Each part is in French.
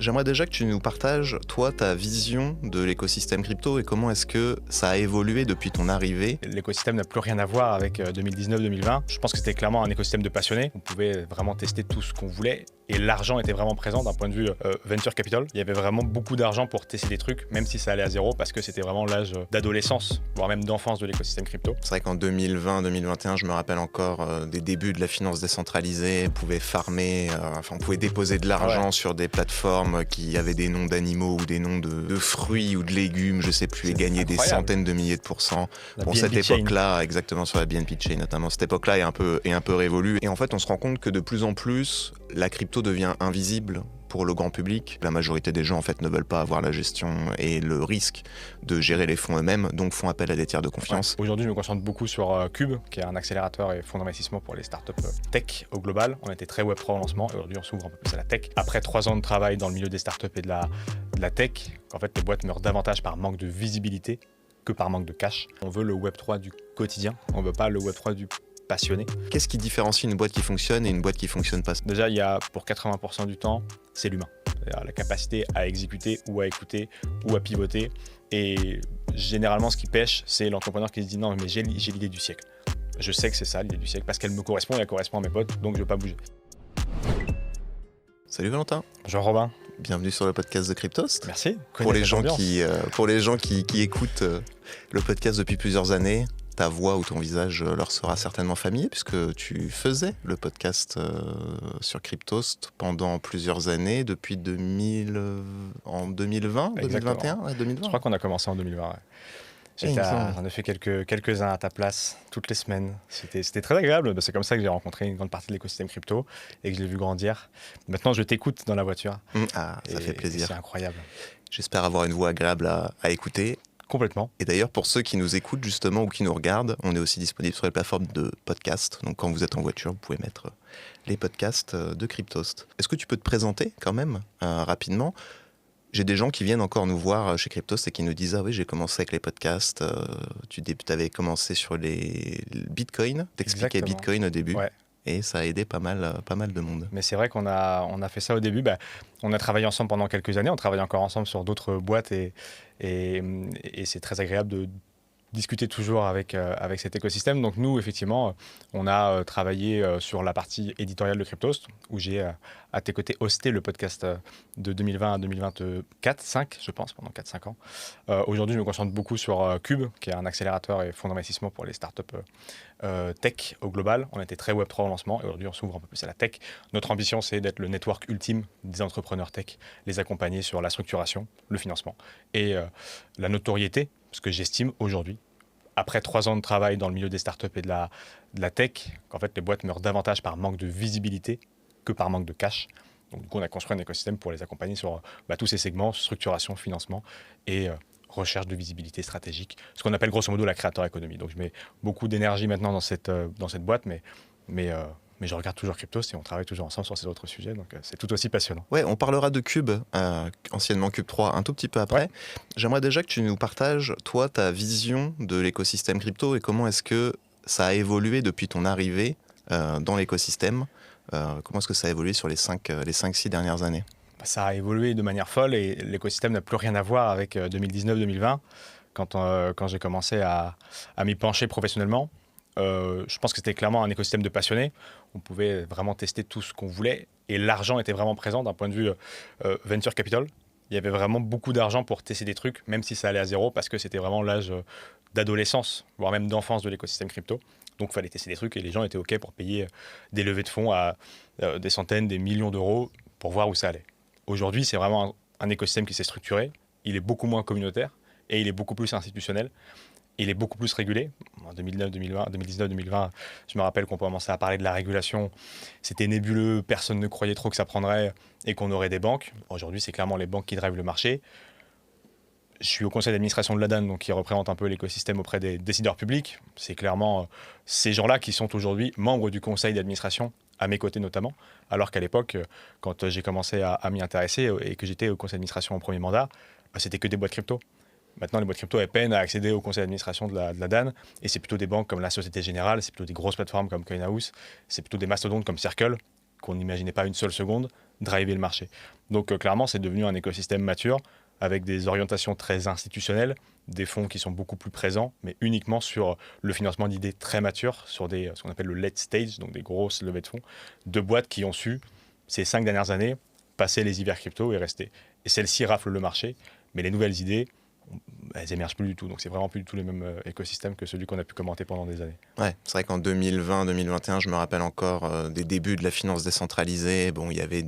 J'aimerais déjà que tu nous partages, toi, ta vision de l'écosystème crypto et comment est-ce que ça a évolué depuis ton arrivée. L'écosystème n'a plus rien à voir avec 2019-2020. Je pense que c'était clairement un écosystème de passionnés. On pouvait vraiment tester tout ce qu'on voulait et l'argent était vraiment présent d'un point de vue venture capital. Il y avait vraiment beaucoup d'argent pour tester des trucs, même si ça allait à zéro, parce que c'était vraiment l'âge d'adolescence, voire même d'enfance de l'écosystème crypto. C'est vrai qu'en 2020-2021, je me rappelle encore des débuts de la finance décentralisée. On pouvait farmer, on pouvait déposer de l'argent sur des plateformes qui avaient des noms d'animaux ou des noms de fruits ou de légumes, je sais plus, et gagner des centaines de milliers de pourcents. Bon, cette époque-là, exactement sur la BNB Chain notamment, cette époque-là est un peu révolue. Et en fait, on se rend compte que de plus en plus, la crypto devient invisible pour le grand public. La majorité des gens en fait ne veulent pas avoir la gestion et le risque de gérer les fonds eux-mêmes, donc font appel à des tiers de confiance. Ouais. Aujourd'hui, je me concentre beaucoup sur Cube, qui est un accélérateur et fonds d'investissement pour les startups tech au global. On était très Web3 au lancement et aujourd'hui on s'ouvre un peu plus à la tech. Après 3 ans de travail dans le milieu des startups et de la tech, en fait les boîtes meurent davantage par manque de visibilité que par manque de cash. On veut le Web3 du quotidien, on veut pas le Web3 du passionné. Qu'est-ce qui différencie une boîte qui fonctionne et une boîte qui fonctionne pas? Déjà, il y a pour 80% du temps, c'est l'humain. La capacité à exécuter ou à écouter ou à pivoter. Et généralement, ce qui pêche, c'est l'entrepreneur qui se dit non, mais j'ai l'idée du siècle. Je sais que c'est ça l'idée du siècle parce qu'elle me correspond et elle correspond à mes potes, donc je ne vais pas bouger. Salut Valentin. Bonjour Robin. Bienvenue sur le podcast de Cryptost. Merci. Pour les gens qui écoutent le podcast depuis plusieurs années, ta voix ou ton visage leur sera certainement familier puisque tu faisais le podcast sur Cryptost pendant plusieurs années, depuis 2020, 2021, 2020. Je crois qu'on a commencé en 2020. Ouais. J'en ai fait quelques-uns à ta place, toutes les semaines. C'était très agréable. C'est comme ça que j'ai rencontré une grande partie de l'écosystème crypto et que je l'ai vu grandir. Maintenant, je t'écoute dans la voiture. Ça fait plaisir. C'est incroyable. J'espère avoir une voix agréable à écouter. Complètement. Et d'ailleurs, pour ceux qui nous écoutent justement ou qui nous regardent, on est aussi disponible sur les plateformes de podcast. Donc quand vous êtes en voiture, vous pouvez mettre les podcasts de Cryptost. Est-ce que tu peux te présenter quand même rapidement ? J'ai des gens qui viennent encore nous voir chez Cryptost et qui nous disent « Ah oui, j'ai commencé avec les podcasts, tu avais commencé sur les bitcoins, t'expliquais Bitcoin au début. Ouais. Et ça a aidé pas mal de monde. » Mais c'est vrai qu'on a fait ça au début. On a travaillé ensemble pendant quelques années. On travaille encore ensemble sur d'autres boîtes et c'est très agréable de discuter toujours avec cet écosystème. Donc nous, effectivement, on a travaillé sur la partie éditoriale de Cryptost, où j'ai à tes côtés hosté le podcast de 2020 à 2024, 5 je pense, pendant 4-5 ans. Aujourd'hui, je me concentre beaucoup sur Cube, qui est un accélérateur et fonds d'investissement pour les startups tech au global. On était très Web3 au lancement et aujourd'hui, on s'ouvre un peu plus à la tech. Notre ambition, c'est d'être le network ultime des entrepreneurs tech, les accompagner sur la structuration, le financement et la notoriété, parce que j'estime aujourd'hui, après 3 ans de travail dans le milieu des startups et de la tech, qu'en fait les boîtes meurent davantage par manque de visibilité que par manque de cash. Donc du coup, on a construit un écosystème pour les accompagner sur tous ces segments, structuration, financement et recherche de visibilité stratégique, ce qu'on appelle grosso modo la créateur économie. Donc je mets beaucoup d'énergie maintenant dans cette boîte, mais je regarde toujours Cryptost et on travaille toujours ensemble sur ces autres sujets, donc c'est tout aussi passionnant. Ouais, on parlera de Cube, anciennement Cube 3, un tout petit peu après. Ouais. J'aimerais déjà que tu nous partages, toi, ta vision de l'écosystème crypto et comment est-ce que ça a évolué depuis ton arrivée dans l'écosystème. Comment est-ce que ça a évolué sur les 5-6 dernières années ? Ça a évolué de manière folle et l'écosystème n'a plus rien à voir avec 2019-2020, quand j'ai commencé à m'y pencher professionnellement. Je pense que c'était clairement un écosystème de passionnés. On pouvait vraiment tester tout ce qu'on voulait et l'argent était vraiment présent d'un point de vue venture capital. Il y avait vraiment beaucoup d'argent pour tester des trucs, même si ça allait à zéro, parce que c'était vraiment l'âge d'adolescence, voire même d'enfance de l'écosystème crypto. Donc il fallait tester des trucs et les gens étaient OK pour payer des levées de fonds à des centaines, des millions d'euros pour voir où ça allait. Aujourd'hui, c'est vraiment un écosystème qui s'est structuré. Il est beaucoup moins communautaire et il est beaucoup plus institutionnel. Il est beaucoup plus régulé. En 2019-2020, je me rappelle qu'on commençait à parler de la régulation. C'était nébuleux, personne ne croyait trop que ça prendrait et qu'on aurait des banques. Aujourd'hui, c'est clairement les banques qui drivent le marché. Je suis au conseil d'administration de la DAN, donc qui représente un peu l'écosystème auprès des décideurs publics. C'est clairement ces gens-là qui sont aujourd'hui membres du conseil d'administration, à mes côtés notamment, alors qu'à l'époque, quand j'ai commencé à m'y intéresser et que j'étais au conseil d'administration au premier mandat, c'était que des boîtes crypto. Maintenant, les boîtes crypto, elles peinent à accéder au conseil d'administration de la DAN, et c'est plutôt des banques comme la Société Générale, c'est plutôt des grosses plateformes comme CoinHouse, c'est plutôt des mastodontes comme Circle, qu'on n'imaginait pas une seule seconde, driver le marché. Donc clairement, c'est devenu un écosystème mature avec des orientations très institutionnelles, des fonds qui sont beaucoup plus présents, mais uniquement sur le financement d'idées très matures, sur ce qu'on appelle le late stage, donc des grosses levées de fonds, de boîtes qui ont su, ces 5 dernières années, passer les hivers crypto et rester. Et celles-ci raflent le marché, mais les nouvelles idées, elles émergent plus du tout. Donc c'est vraiment plus du tout les mêmes écosystèmes que celui qu'on a pu commenter pendant des années. Ouais, c'est vrai qu'en 2020-2021, je me rappelle encore des débuts de la finance décentralisée. Bon, il y avait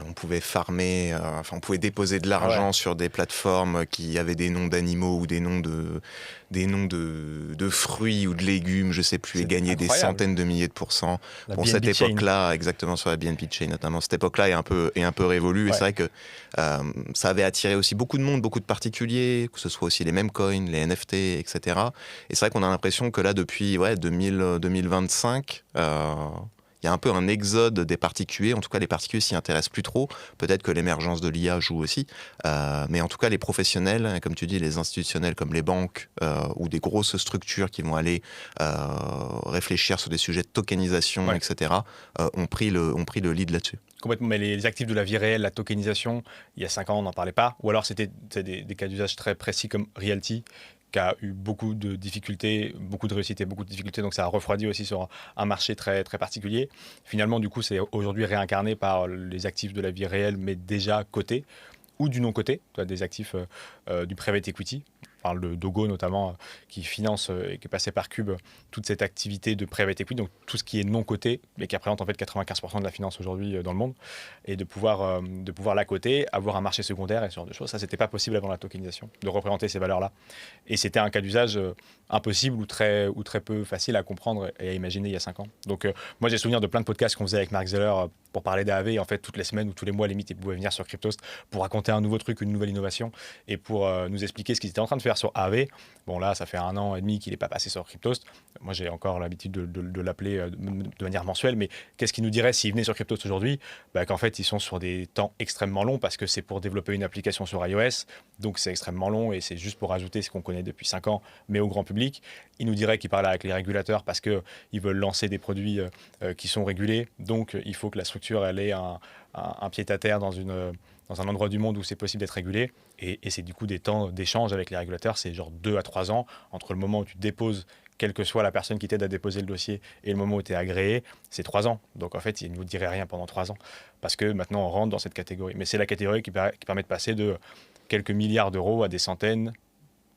on pouvait farmer, on pouvait déposer de l'argent sur des plateformes qui avaient des noms d'animaux ou des noms de fruits ou de légumes, je sais plus, et gagner des centaines de milliers de pourcents. Bon, cette époque-là, exactement sur la BNB Chain notamment, cette époque-là est un peu révolue. Et c'est vrai que ça avait attiré aussi beaucoup de monde, beaucoup de particuliers, que ce soit aussi les mêmes coins, les NFT, etc. Et c'est vrai qu'on a l'impression que là, depuis 2025, il y a un peu un exode des particuliers. En tout cas, les particuliers s'y intéressent plus trop. Peut-être que l'émergence de l'IA joue aussi. Mais en tout cas, les professionnels, comme tu dis, les institutionnels comme les banques ou des grosses structures qui vont aller réfléchir sur des sujets de tokenisation, etc., ont pris le lead là-dessus. Complètement, mais les actifs de la vie réelle, la tokenisation, il y a 5 ans, on n'en parlait pas. Ou alors, c'était des cas d'usage très précis comme Realty, qui a eu beaucoup de difficultés, beaucoup de réussites et beaucoup de difficultés. Donc, ça a refroidi aussi sur un marché très, très particulier. Finalement, du coup, c'est aujourd'hui réincarné par les actifs de la vie réelle, mais déjà cotés ou du non-coté, des actifs du private equity. On parle de Dogo notamment, qui finance et qui est passé par Cube toute cette activité de private equity, donc tout ce qui est non coté, mais qui représente en fait 95% de la finance aujourd'hui dans le monde, et de pouvoir la coter, avoir un marché secondaire et ce genre de choses. Ça, c'était pas possible avant la tokenisation, de représenter ces valeurs-là. Et c'était un cas d'usage impossible ou très peu facile à comprendre et à imaginer il y a 5 ans. Donc moi, j'ai souvenir de plein de podcasts qu'on faisait avec Mark Zeller pour parler d'AAV, et en fait, toutes les semaines ou tous les mois, limite, il pouvait venir sur Cryptost pour raconter un nouveau truc, une nouvelle innovation, et pour nous expliquer ce qu'ils étaient en train de faire sur AAV. Bon, là, ça fait 1 an et demi qu'il n'est pas passé sur Cryptost. Moi, j'ai encore l'habitude de l'appeler de manière mensuelle, mais qu'est-ce qu'il nous dirait s'il venait sur Cryptost aujourd'hui? Qu'en fait, ils sont sur des temps extrêmement longs parce que c'est pour développer une application sur iOS, donc c'est extrêmement long et c'est juste pour ajouter ce qu'on connaît depuis 5 ans, mais au grand public. Il nous dirait qu'il parle avec les régulateurs parce qu'ils veulent lancer des produits qui sont régulés, donc il faut que la structure elle ait un pied-à-terre dans un endroit du monde où c'est possible d'être régulé. Et c'est du coup des temps d'échange avec les régulateurs, c'est genre 2 à 3 ans, entre le moment où tu déposes, quelle que soit la personne qui t'aide à déposer le dossier, et le moment où tu es agréé, c'est 3 ans. Donc en fait, il ne nous dirait rien pendant 3 ans, parce que maintenant on rentre dans cette catégorie. Mais c'est la catégorie qui permet de passer de quelques milliards d'euros à des centaines,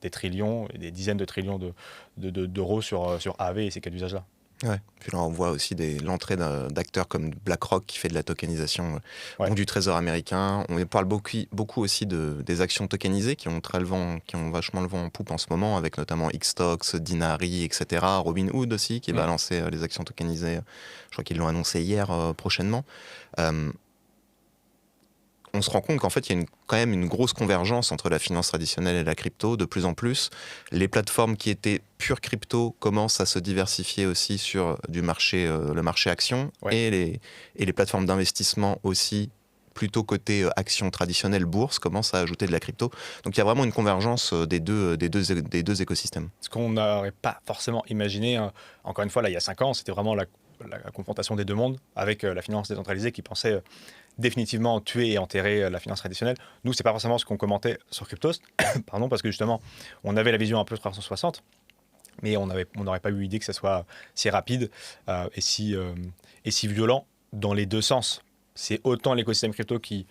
des trillions, et des dizaines de trillions d'euros sur AAV et ces cas d'usage-là. Ouais. Puis là, on voit aussi l'entrée d'acteurs comme BlackRock qui fait de la tokenisation du trésor américain. On parle beaucoup aussi des actions tokenisées qui ont vachement le vent en poupe en ce moment, avec notamment Xtox, Dinari, etc. Robinhood aussi qui va lancer les actions tokenisées. Je crois qu'ils l'ont annoncé hier prochainement. On se rend compte qu'en fait, il y a quand même une grosse convergence entre la finance traditionnelle et la crypto. De plus en plus, les plateformes qui étaient pure crypto commencent à se diversifier aussi sur le marché action, et les plateformes d'investissement aussi, plutôt côté action traditionnelle, bourse, commencent à ajouter de la crypto. Donc il y a vraiment une convergence des deux écosystèmes. Ce qu'on n'aurait pas forcément imaginé, encore une fois, là, il y a 5 ans, c'était vraiment la confrontation des deux mondes avec la finance décentralisée qui pensait définitivement tuer et enterrer la finance traditionnelle. Nous, c'est pas forcément ce qu'on commentait sur Cryptost, pardon, parce que justement, on avait la vision un peu 360, mais on n'aurait pas eu idée que ça soit si rapide et si violent dans les deux sens. C'est autant l'écosystème crypto qui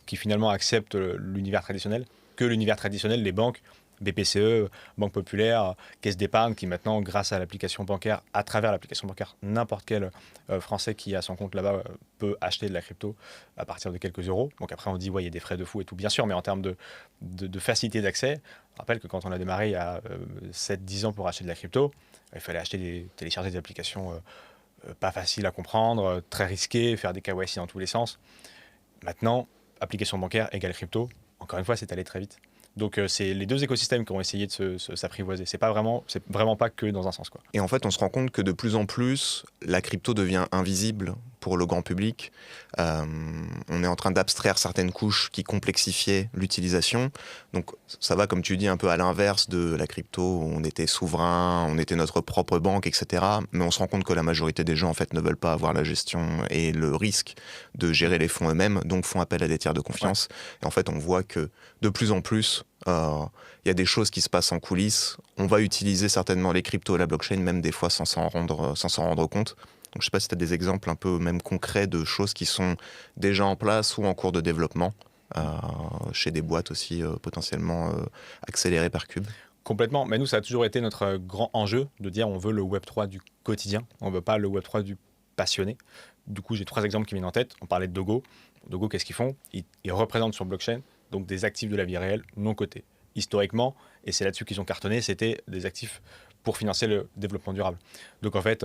finalement accepte l'univers traditionnel que l'univers traditionnel, les banques, BPCE, Banque Populaire, Caisse d'épargne, qui maintenant, grâce à l'application bancaire, à travers l'application bancaire, n'importe quel Français qui a son compte là-bas peut acheter de la crypto à partir de quelques euros. Donc après, on dit, il y a des frais de fou et tout, bien sûr, mais en termes de facilité d'accès, je rappelle que quand on a démarré il y a 7-10 ans pour acheter de la crypto, il fallait télécharger des applications pas faciles à comprendre, très risquées, faire des KYC dans tous les sens. Maintenant, application bancaire égale crypto, encore une fois, c'est allé très vite. Donc c'est les deux écosystèmes qui ont essayé de s'apprivoiser. C'est vraiment pas que dans un sens, quoi. Et en fait, on se rend compte que de plus en plus, la crypto devient invisible pour le grand public. On est en train d'abstraire certaines couches qui complexifiaient l'utilisation. Donc ça va, comme tu dis, un peu à l'inverse de la crypto, où on était souverain, on était notre propre banque, etc. Mais on se rend compte que la majorité des gens en fait ne veulent pas avoir la gestion et le risque de gérer les fonds eux-mêmes, donc font appel à des tiers de confiance. Et en fait, on voit que de plus en plus, il y a des choses qui se passent en coulisses. On va utiliser certainement les cryptos et la blockchain, même des fois sans s'en rendre compte. Donc, je ne sais pas si tu as des exemples un peu même concrets de choses qui sont déjà en place ou en cours de développement, chez des boîtes aussi potentiellement accélérées par Cube. Complètement. Mais nous, ça a toujours été notre grand enjeu de dire on veut le Web3 du quotidien, on ne veut pas le Web3 du passionné. Du coup, j'ai 3 exemples qui me viennent en tête. On parlait de Dogo. Dogo, qu'est-ce qu'ils font ? Ils représentent sur blockchain donc des actifs de la vie réelle non cotés. Historiquement, et c'est là-dessus qu'ils ont cartonné, c'était des actifs pour financer le développement durable. Donc en fait,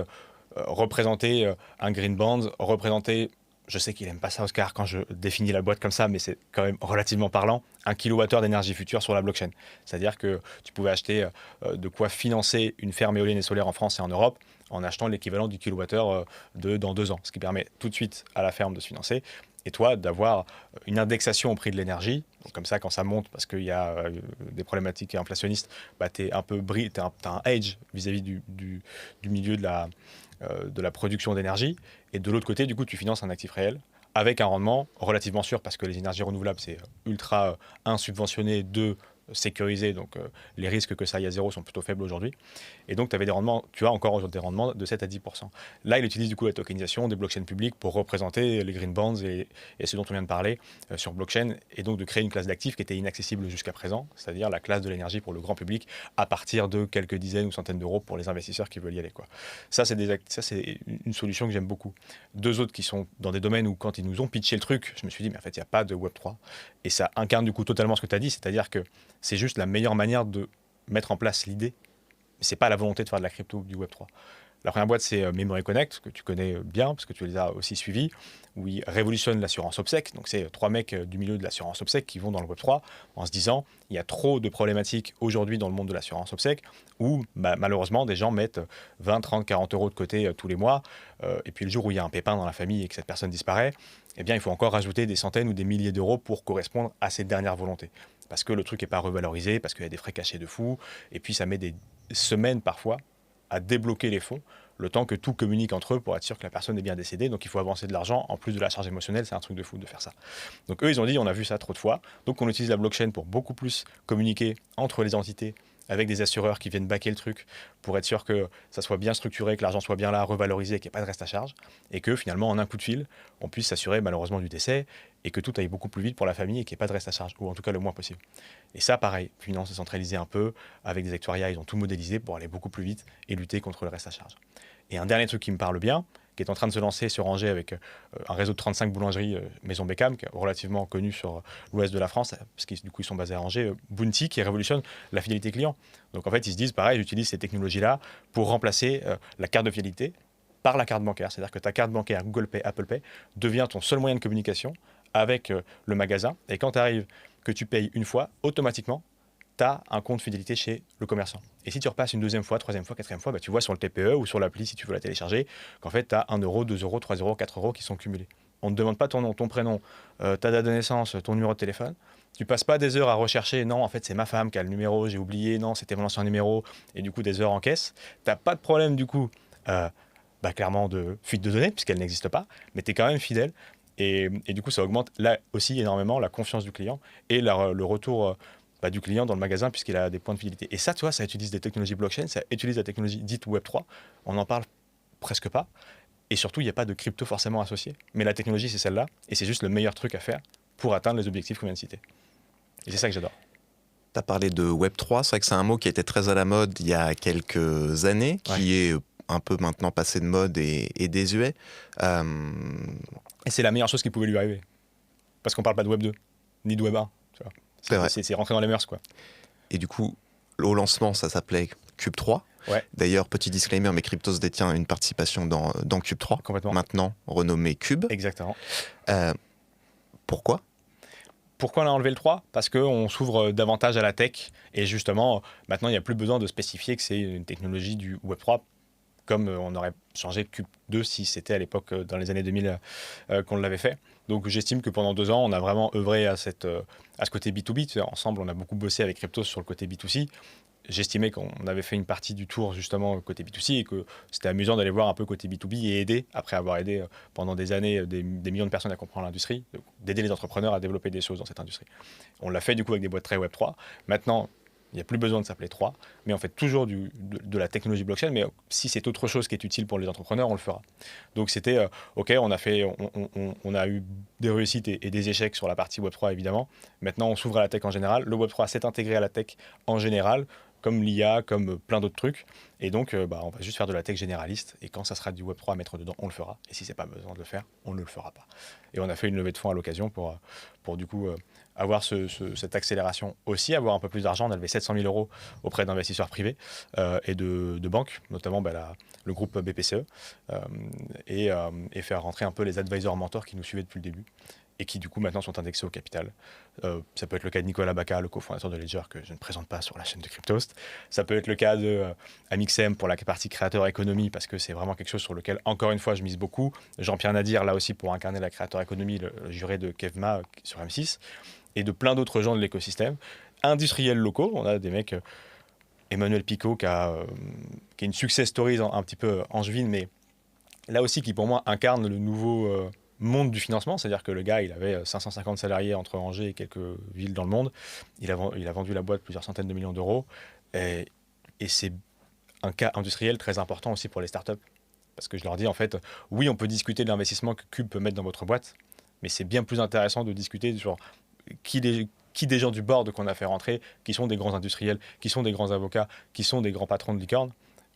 représenter un green bond, représenter, je sais qu'il n'aime pas ça Oscar quand je définis la boîte comme ça, mais c'est quand même relativement parlant, 1 kWh d'énergie future sur la blockchain. C'est-à-dire que tu pouvais acheter de quoi financer une ferme éolienne et solaire en France et en Europe en achetant l'équivalent du kilowattheure dans 2 ans, ce qui permet tout de suite à la ferme de se financer. Et toi, d'avoir une indexation au prix de l'énergie, comme ça, quand ça monte, parce qu'il y a des problématiques inflationnistes, bah, tu es un peu t'as un hedge vis-à-vis du milieu de la production d'énergie. Et de l'autre côté, du coup, tu finances un actif réel avec un rendement relativement sûr, parce que les énergies renouvelables, c'est ultra, subventionné, sécurisé, donc les risques que ça aille à zéro sont plutôt faibles aujourd'hui. Et donc, tu as encore des rendements de 7 à 10%. Là, il utilise du coup la tokenisation des blockchains publiques pour représenter les green bonds et ce dont on vient de parler sur blockchain, et donc de créer une classe d'actifs qui était inaccessible jusqu'à présent, c'est-à-dire la classe de l'énergie pour le grand public à partir de quelques dizaines ou centaines d'euros pour les investisseurs qui veulent y aller, quoi. Ça, c'est une solution que j'aime beaucoup. 2 autres qui sont dans des domaines où, quand ils nous ont pitché le truc, je me suis dit, mais en fait, il n'y a pas de Web3. Et ça incarne du coup totalement ce que tu as dit, c'est-à-dire que c'est juste la meilleure manière de mettre en place l'idée, mais ce n'est pas la volonté de faire de la crypto ou du Web3. La première boîte, c'est Memory Connect, que tu connais bien, parce que tu les as aussi suivis, où ils révolutionnent l'assurance obsèque. Donc, c'est 3 mecs du milieu de l'assurance obsèque qui vont dans le Web3 en se disant, il y a trop de problématiques aujourd'hui dans le monde de l'assurance obsèque, où malheureusement, des gens mettent 20, 30, 40 euros de côté tous les mois, et puis le jour où il y a un pépin dans la famille et que cette personne disparaît, eh bien, il faut encore rajouter des centaines ou des milliers d'euros pour correspondre à ces dernières volontés. Parce que le truc n'est pas revalorisé, parce qu'il y a des frais cachés de fou, et puis ça met des semaines parfois à débloquer les fonds, le temps que tout communique entre eux pour être sûr que la personne est bien décédée. Donc il faut avancer de l'argent, en plus de la charge émotionnelle, c'est un truc de fou de faire ça. Donc eux, ils ont dit, on a vu ça trop de fois, donc on utilise la blockchain pour beaucoup plus communiquer entre les entités, avec des assureurs qui viennent backer le truc pour être sûr que ça soit bien structuré, que l'argent soit bien là, revalorisé, qu'il n'y ait pas de reste à charge, et que finalement, en un coup de fil, on puisse s'assurer malheureusement du décès, et que tout aille beaucoup plus vite pour la famille et qu'il n'y ait pas de reste à charge, ou en tout cas le moins possible. Et ça, pareil, finance décentralisée un peu, avec des actuariats, ils ont tout modélisé pour aller beaucoup plus vite et lutter contre le reste à charge. Et un dernier truc qui me parle bien, qui est en train de se lancer sur Angers avec un réseau de 35 boulangeries Maison Beckham, qui est relativement connu sur l'ouest de la France, parce qu'ils du coup ils sont basés à Angers, Bounty, qui révolutionne la fidélité client. Donc en fait, ils se disent, pareil, j'utilise ces technologies-là pour remplacer la carte de fidélité par la carte bancaire. C'est-à-dire que ta carte bancaire, Google Pay, Apple Pay, devient ton seul moyen de communication avec le magasin. Et quand tu arrives, que tu payes une fois, automatiquement, tu as un compte fidélité chez le commerçant. Et si tu repasses une 2e fois, 3e fois, 4e fois, tu vois sur le TPE ou sur l'appli, si tu veux la télécharger, qu'en fait, tu as 1 euro, 2 euros, 3 euros, 4 euros qui sont cumulés. On ne te demande pas ton nom, ton prénom, ta date de naissance, ton numéro de téléphone. Tu passes pas des heures à rechercher, non, en fait, c'est ma femme qui a le numéro, j'ai oublié, non, c'était mon ancien numéro, et du coup, des heures en caisse. Tu n'as pas de problème, du coup, clairement, de fuite de données, puisqu'elle n'existe pas, mais tu es quand même fidèle. Et du coup, ça augmente là aussi énormément la confiance du client et le retour du client dans le magasin, puisqu'il a des points de fidélité. Et ça, tu vois, ça utilise des technologies blockchain, ça utilise la technologie dite Web3. On n'en parle presque pas. Et surtout, il n'y a pas de crypto forcément associé. Mais la technologie, c'est celle-là. Et c'est juste le meilleur truc à faire pour atteindre les objectifs qu'on vient de citer. Et c'est ça que j'adore. Tu as parlé de Web3. C'est vrai que c'est un mot qui était très à la mode il y a quelques années, qui est un peu maintenant passé de mode et désuet. Et c'est la meilleure chose qui pouvait lui arriver. Parce qu'on ne parle pas de Web 2, ni de Web 1. Tu vois. C'est rentré dans les mœurs, quoi. Et du coup, au lancement, ça s'appelait Cube 3. Ouais. D'ailleurs, petit disclaimer, mais Cryptos détient une participation dans Cube 3. Complètement. Maintenant renommé Cube. Exactement. Pourquoi on a enlevé le 3 ? Parce qu'on s'ouvre davantage à la tech. Et justement, maintenant, il n'y a plus besoin de spécifier que c'est une technologie du Web 3. comme on aurait changé Cube 2 si c'était à l'époque, dans les années 2000, qu'on l'avait fait. Donc j'estime que pendant 2 ans, on a vraiment œuvré à ce côté B2B. Ensemble, on a beaucoup bossé avec Cryptos sur le côté B2C. J'estimais qu'on avait fait une partie du tour justement côté B2C et que c'était amusant d'aller voir un peu côté B2B et aider, après avoir aidé pendant des années des millions de personnes à comprendre l'industrie, d'aider les entrepreneurs à développer des choses dans cette industrie. On l'a fait du coup avec des boîtes très Web3. Maintenant, il n'y a plus besoin de s'appeler 3, mais on fait toujours de la technologie blockchain, mais si c'est autre chose qui est utile pour les entrepreneurs, on le fera. Donc c'était, OK, on a eu des réussites et des échecs sur la partie Web3 évidemment. Maintenant, on s'ouvre à la tech en général. Le Web3 s'est intégré à la tech en général, comme l'IA, comme plein d'autres trucs. Et donc, on va juste faire de la tech généraliste. Et quand ça sera du Web3 à mettre dedans, on le fera. Et si c'est pas besoin de le faire, on ne le fera pas. Et on a fait une levée de fonds à l'occasion pour du coup avoir cette accélération aussi, avoir un peu plus d'argent. On a levé 700 000 euros auprès d'investisseurs privés et de banques, notamment le groupe BPCE, et faire rentrer un peu les advisors mentors qui nous suivaient depuis le début et qui du coup maintenant sont indexés au capital. Ça peut être le cas de Nicolas Baca, le cofondateur de Ledger, que je ne présente pas sur la chaîne de Cryptost. Ça peut être le cas de Amixem pour la partie créateur économie, parce que c'est vraiment quelque chose sur lequel, encore une fois, je mise beaucoup. Jean-Pierre Nadir, là aussi, pour incarner la créateur économie, le juré de Kevma sur M6, et de plein d'autres gens de l'écosystème. Industriels locaux, on a des mecs... Emmanuel Picot, qui est une success story un petit peu angevine, mais là aussi qui pour moi incarne le nouveau monde du financement, c'est-à-dire que le gars, il avait 550 salariés entre Angers et quelques villes dans le monde. Il a vendu la boîte plusieurs centaines de millions d'euros. Et c'est un cas industriel très important aussi pour les startups. Parce que je leur dis, en fait, oui, on peut discuter de l'investissement que Cube peut mettre dans votre boîte, mais c'est bien plus intéressant de discuter sur qui des gens du board qu'on a fait rentrer, qui sont des grands industriels, qui sont des grands avocats, qui sont des grands patrons de licorne,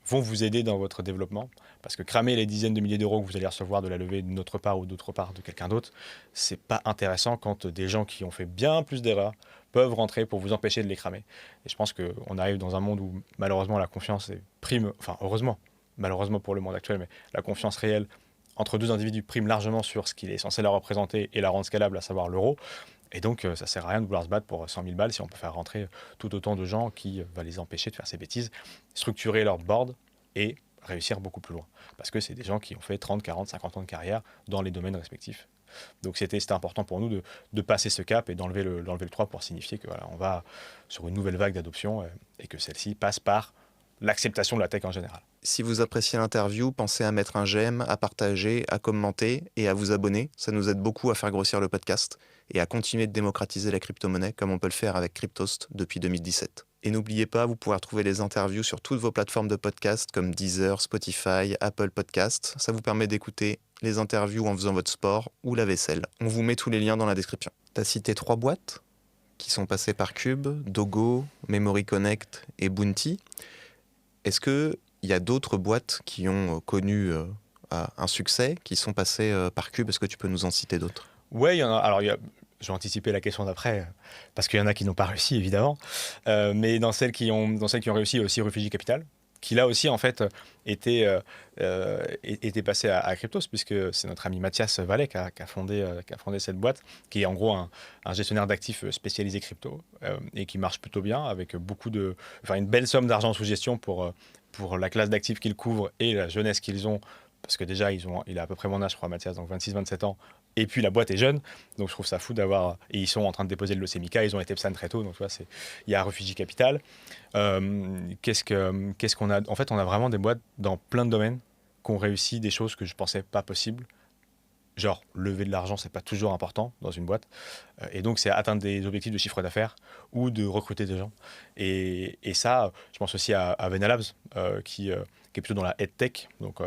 vont vous aider dans votre développement. Parce que cramer les dizaines de milliers d'euros que vous allez recevoir de la levée de notre part ou d'autre part de quelqu'un d'autre, c'est pas intéressant quand des gens qui ont fait bien plus d'erreurs peuvent rentrer pour vous empêcher de les cramer. Et je pense qu'on arrive dans un monde où malheureusement la confiance prime, enfin heureusement, malheureusement pour le monde actuel, mais la confiance réelle entre deux individus prime largement sur ce qu'il est censé la représenter et la rendre scalable, à savoir l'euro. Et donc, ça sert à rien de vouloir se battre pour 100 000 balles si on peut faire rentrer tout autant de gens qui va les empêcher de faire ces bêtises, structurer leur board et réussir beaucoup plus loin. Parce que c'est des gens qui ont fait 30, 40, 50 ans de carrière dans les domaines respectifs. Donc c'était important pour nous de passer ce cap et d'enlever le 3 pour signifier que voilà, on va sur une nouvelle vague d'adoption et que celle-ci passe par l'acceptation de la tech en général. Si vous appréciez l'interview, pensez à mettre un j'aime, à partager, à commenter et à vous abonner. Ça nous aide beaucoup à faire grossir le podcast et à continuer de démocratiser la crypto-monnaie comme on peut le faire avec Cryptost depuis 2017. Et n'oubliez pas, vous pouvez retrouver les interviews sur toutes vos plateformes de podcast comme Deezer, Spotify, Apple Podcasts. Ça vous permet d'écouter les interviews en faisant votre sport ou la vaisselle. On vous met tous les liens dans la description. T'as cité 3 boîtes qui sont passées par Cube, Dogo, Memory Connect et Bounty. Est-ce qu'il y a d'autres boîtes qui ont connu un succès, qui sont passées par Cube? Est-ce que tu peux nous en citer d'autres? Ouais, il y en a. Alors, je vais anticiper la question d'après, parce qu'il y en a qui n'ont pas réussi, évidemment. Mais dans celles qui ont réussi, il y a aussi Refugee Capital, qui là aussi, en fait, était passé à Cryptos, puisque c'est notre ami Mathias Vallet qui a fondé cette boîte, qui est en gros un gestionnaire d'actifs spécialisé crypto, et qui marche plutôt bien, avec une belle somme d'argent sous gestion pour la classe d'actifs qu'ils couvrent et la jeunesse qu'ils ont. Parce que déjà, il a à peu près mon âge, je crois, Mathias, donc 26-27 ans. Et puis la boîte est jeune, donc je trouve ça fou d'avoir... Et ils sont en train de déposer le Locemica, ils ont été PSAN très tôt, donc tu vois, il y a Refugee Capital. Qu'est-ce qu'on a? En fait, on a vraiment des boîtes dans plein de domaines qui ont réussi des choses que je pensais pas possibles. Genre, lever de l'argent, c'est pas toujours important dans une boîte. Et donc, c'est atteindre des objectifs de chiffre d'affaires ou de recruter des gens. Et ça, je pense aussi à Venalabs, qui est plutôt dans la EdTech, donc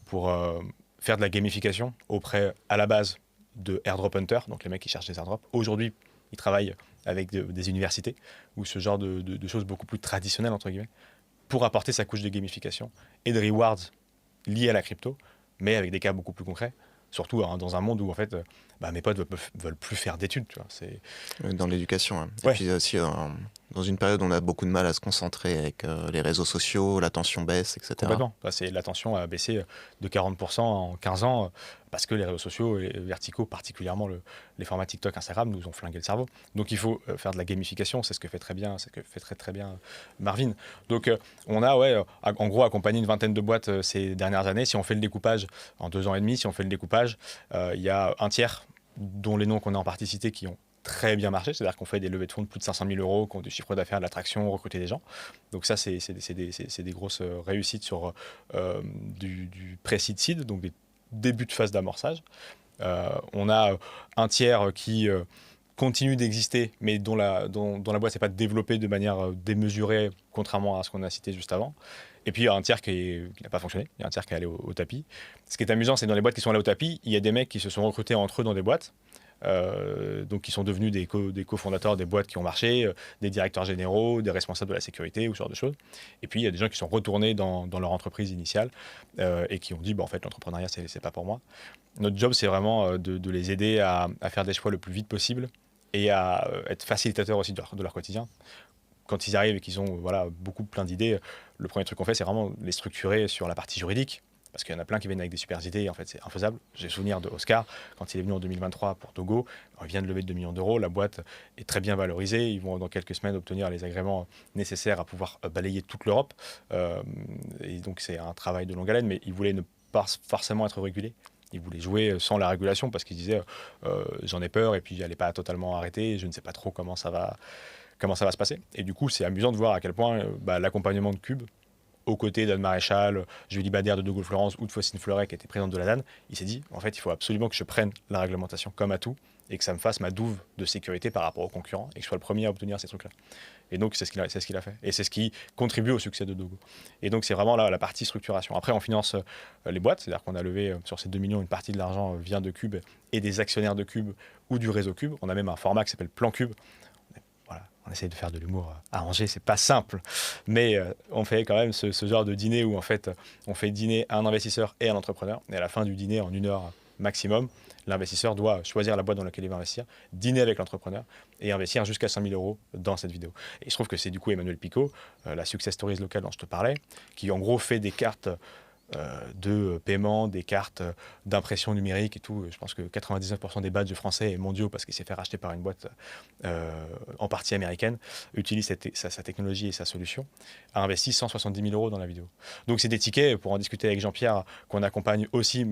pour faire de la gamification à la base de Airdrop Hunter, donc les mecs qui cherchent des airdrops. Aujourd'hui, ils travaillent avec des universités ou ce genre de choses beaucoup plus traditionnelles, entre guillemets, pour apporter sa couche de gamification et de rewards liés à la crypto, mais avec des cas beaucoup plus concrets. Surtout dans un monde où en fait, mes potes veulent plus faire d'études. Tu vois, dans l'éducation. Hein. Ouais. Et puis aussi Dans une période où on a beaucoup de mal à se concentrer avec les réseaux sociaux, l'attention baisse, etc. Complètement. L'attention a baissé de 40% en 15 ans parce que les réseaux sociaux, et verticaux, particulièrement les formats TikTok, Instagram, nous ont flingué le cerveau. Donc il faut faire de la gamification, c'est ce que fait très bien, c'est ce que fait très très bien Marvin. Donc on a en gros accompagné une vingtaine de boîtes ces dernières années. Si on fait le découpage en 2 ans et demi, si on fait le découpage, il y a un tiers dont les noms qu'on a en partie cités qui ont très bien marché, c'est-à-dire qu'on fait des levées de fonds de plus de 500 000 euros, qui ont du chiffre d'affaires, de l'attraction, recruter des gens. Donc ça, c'est des grosses réussites sur du pré-seed seed, donc des débuts de phase d'amorçage. On a un tiers qui continue d'exister, mais dont la boîte s'est pas développée de manière démesurée, contrairement à ce qu'on a cité juste avant. Et puis il y a un tiers qui n'a pas fonctionné, il y a un tiers qui est allé au tapis. Ce qui est amusant, c'est que dans les boîtes qui sont allées au tapis, il y a des mecs qui se sont recrutés entre eux dans des boîtes, donc qui sont devenus des cofondateurs des boîtes qui ont marché, des directeurs généraux, des responsables de la sécurité ou ce genre de choses. Et puis il y a des gens qui sont retournés dans leur entreprise initiale et qui ont dit en fait l'entrepreneuriat c'est pas pour moi. Notre job c'est vraiment de les aider à faire des choix le plus vite possible et à être facilitateurs aussi de leur quotidien. Quand ils arrivent et qu'ils ont plein d'idées, le premier truc qu'on fait c'est vraiment les structurer sur la partie juridique. Parce qu'il y en a plein qui viennent avec des super idées et en fait c'est infaisable. J'ai souvenir de Oscar, quand il est venu en 2023 pour Togo, il vient de lever 2 millions d'euros, la boîte est très bien valorisée, ils vont dans quelques semaines obtenir les agréments nécessaires à pouvoir balayer toute l'Europe. Et donc c'est un travail de longue haleine, mais ils voulaient ne pas forcément être régulés. Ils voulaient jouer sans la régulation parce qu'ils disaient j'en ai peur et puis j'allais pas totalement arrêter, je ne sais pas trop comment ça va se passer. Et du coup c'est amusant de voir à quel point l'accompagnement de Cube, aux côtés d'Anne Maréchal, Julie Badère de De Gaulle Florence ou de Faustine Fleuret qui était présidente de la DAN, il s'est dit en fait il faut absolument que je prenne la réglementation comme atout et que ça me fasse ma douve de sécurité par rapport aux concurrents et que je sois le premier à obtenir ces trucs-là. Et donc c'est ce qu'il a fait. Et c'est ce qui contribue au succès de Dogo. Et donc c'est vraiment là la partie structuration. Après on finance les boîtes, c'est-à-dire qu'on a levé sur ces 2 millions, une partie de l'argent vient de Cube et des actionnaires de Cube ou du réseau Cube. On a même un format qui s'appelle Plan Cube. On essaye de faire de l'humour à Angers, c'est pas simple, mais on fait quand même ce genre de dîner où en fait on fait dîner un investisseur et un entrepreneur, et à la fin du dîner, en 1 heure maximum, l'investisseur doit choisir la boîte dans laquelle il va investir, dîner avec l'entrepreneur et investir jusqu'à 100 000 euros dans cette vidéo. Et il se trouve que c'est du coup Emmanuel Picot, la Success Stories locale dont je te parlais, qui en gros fait des cartes de paiement, des cartes d'impression numérique et tout. Je pense que 99% des badges français et mondiaux, parce qu'il s'est fait racheter par une boîte en partie américaine, utilise sa technologie et sa solution, a investi 170 000 euros dans la vidéo. Donc c'est des tickets, pour en discuter avec Jean-Pierre, qu'on accompagne aussi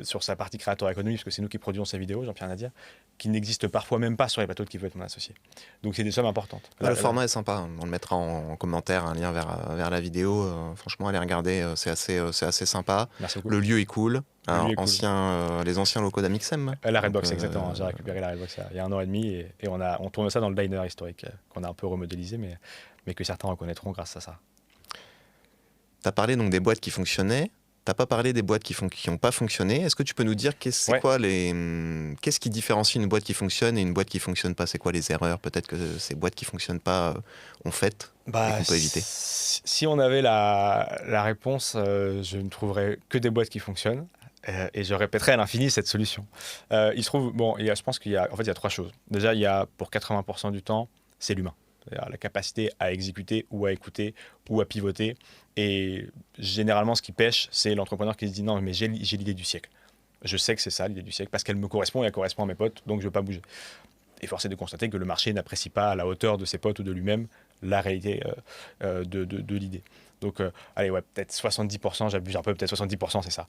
sur sa partie créateur économique, parce que c'est nous qui produisons ces vidéos, Jean-Pierre Nadir, qui n'existent parfois même pas sur les plateaux de Qui veut être mon associé. Donc c'est des sommes importantes. Le format est sympa, on le mettra en commentaire, un lien vers la vidéo. Franchement, allez regarder, c'est assez sympa. Merci beaucoup. Le lieu est cool. Alors, lieu est cool. Les anciens locaux d'Amixem. La Redbox, exactement. J'ai récupéré la Redbox il y a 1 an et demi et on tourne ça dans le diner historique qu'on a un peu remodélisé, mais que certains reconnaîtront grâce à ça. Tu as parlé donc des boîtes qui fonctionnaient. T'as pas parlé des boîtes qui n'ont pas fonctionné. Est-ce que tu peux nous dire qu'est-ce qui différencie une boîte qui fonctionne et une boîte qui fonctionne pas? C'est quoi les erreurs peut-être que ces boîtes qui fonctionnent pas ont faites et qu'on peut éviter? Si on avait la réponse, je ne trouverais que des boîtes qui fonctionnent et je répéterais à l'infini cette solution. Il se trouve, je pense qu'il y a 3 choses. Déjà, il y a pour 80% du temps, c'est l'humain. C'est-à-dire la capacité à exécuter ou à écouter ou à pivoter. Et généralement, ce qui pêche, c'est l'entrepreneur qui se dit non, mais j'ai l'idée du siècle. Je sais que c'est ça l'idée du siècle parce qu'elle me correspond et elle correspond à mes potes, donc je ne veux pas bouger. Et force est de constater que le marché n'apprécie pas à la hauteur de ses potes ou de lui-même la réalité de l'idée. Donc, peut-être 70%, j'abuse un peu, peut-être 70%, c'est ça.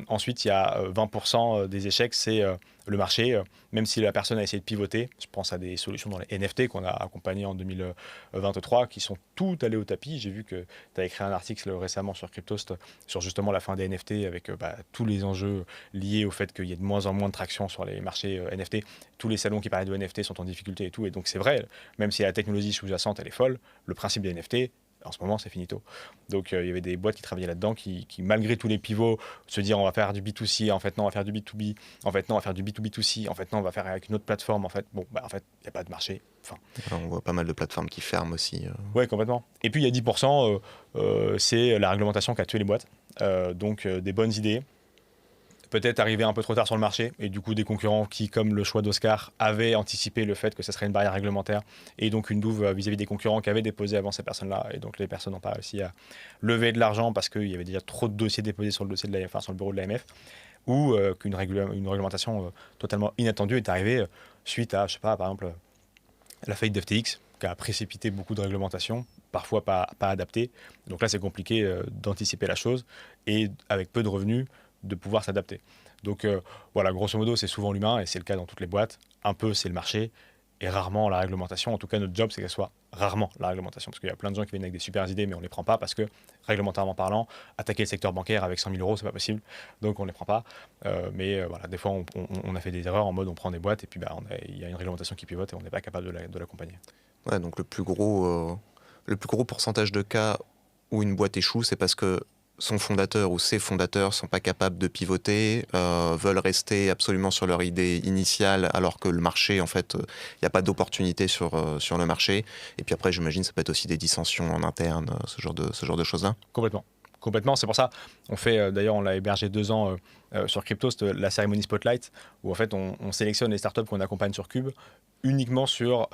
Ensuite, il y a 20% des échecs, c'est le marché. Même si la personne a essayé de pivoter, je pense à des solutions dans les NFT qu'on a accompagnées en 2023, qui sont toutes allées au tapis. J'ai vu que tu as écrit un article récemment sur Cryptost sur justement la fin des NFT avec tous les enjeux liés au fait qu'il y ait de moins en moins de traction sur les marchés NFT. Tous les salons qui parlaient de NFT sont en difficulté et tout. Et donc, c'est vrai, même si la technologie sous-jacente, elle est folle, le principe des NFT, en ce moment, c'est finito. Donc, il y avait des boîtes qui travaillaient là-dedans qui, malgré tous les pivots, se dire on va faire du B2C, en fait, non, on va faire du B2B, en fait, non, on va faire du B2B2C, en fait, non, on va faire avec une autre plateforme, en fait, il n'y a pas de marché. On voit pas mal de plateformes qui ferment aussi. Oui, complètement. Et puis, il y a 10%, c'est la réglementation qui a tué les boîtes. Donc, des bonnes idées, peut-être arrivé un peu trop tard sur le marché, et du coup des concurrents qui, comme le choix d'Oscar, avaient anticipé le fait que ça serait une barrière réglementaire, et donc une douve vis-à-vis des concurrents qui avaient déposé avant ces personnes-là, et donc les personnes n'ont pas réussi à lever de l'argent parce qu'il y avait déjà trop de dossiers déposés sur le dossier de l'AMF, enfin, sur le bureau de l'AMF, ou une réglementation totalement inattendue est arrivée suite à, je sais pas, par exemple, la faillite d'FTX, qui a précipité beaucoup de réglementations, parfois pas adaptées. Donc là, c'est compliqué d'anticiper la chose et avec peu de revenus, de pouvoir s'adapter. Donc voilà, grosso modo, c'est souvent l'humain et c'est le cas dans toutes les boîtes. Un peu, c'est le marché et rarement la réglementation. En tout cas, notre job, c'est qu'elle soit rarement la réglementation. Parce qu'il y a plein de gens qui viennent avec des super idées, mais on ne les prend pas parce que, réglementairement parlant, attaquer le secteur bancaire avec 100 000 euros, c'est pas possible. Donc on ne les prend pas. Mais voilà, des fois, on a fait des erreurs en mode on prend des boîtes et puis il y a une réglementation qui pivote et on n'est pas capable de l'accompagner. Ouais, donc le plus gros pourcentage de cas où une boîte échoue, c'est parce que son fondateur ou ses fondateurs sont pas capables de pivoter, veulent rester absolument sur leur idée initiale, alors que le marché, en fait, il n'y a pas d'opportunité sur le marché. Et puis après, j'imagine, ça peut être aussi des dissensions en interne, ce genre de choses-là. Complètement, c'est pour ça. On fait, d'ailleurs, on l'a hébergé 2 ans sur Cryptost, la cérémonie Spotlight, où en fait on sélectionne les startups qu'on accompagne sur Cube uniquement sur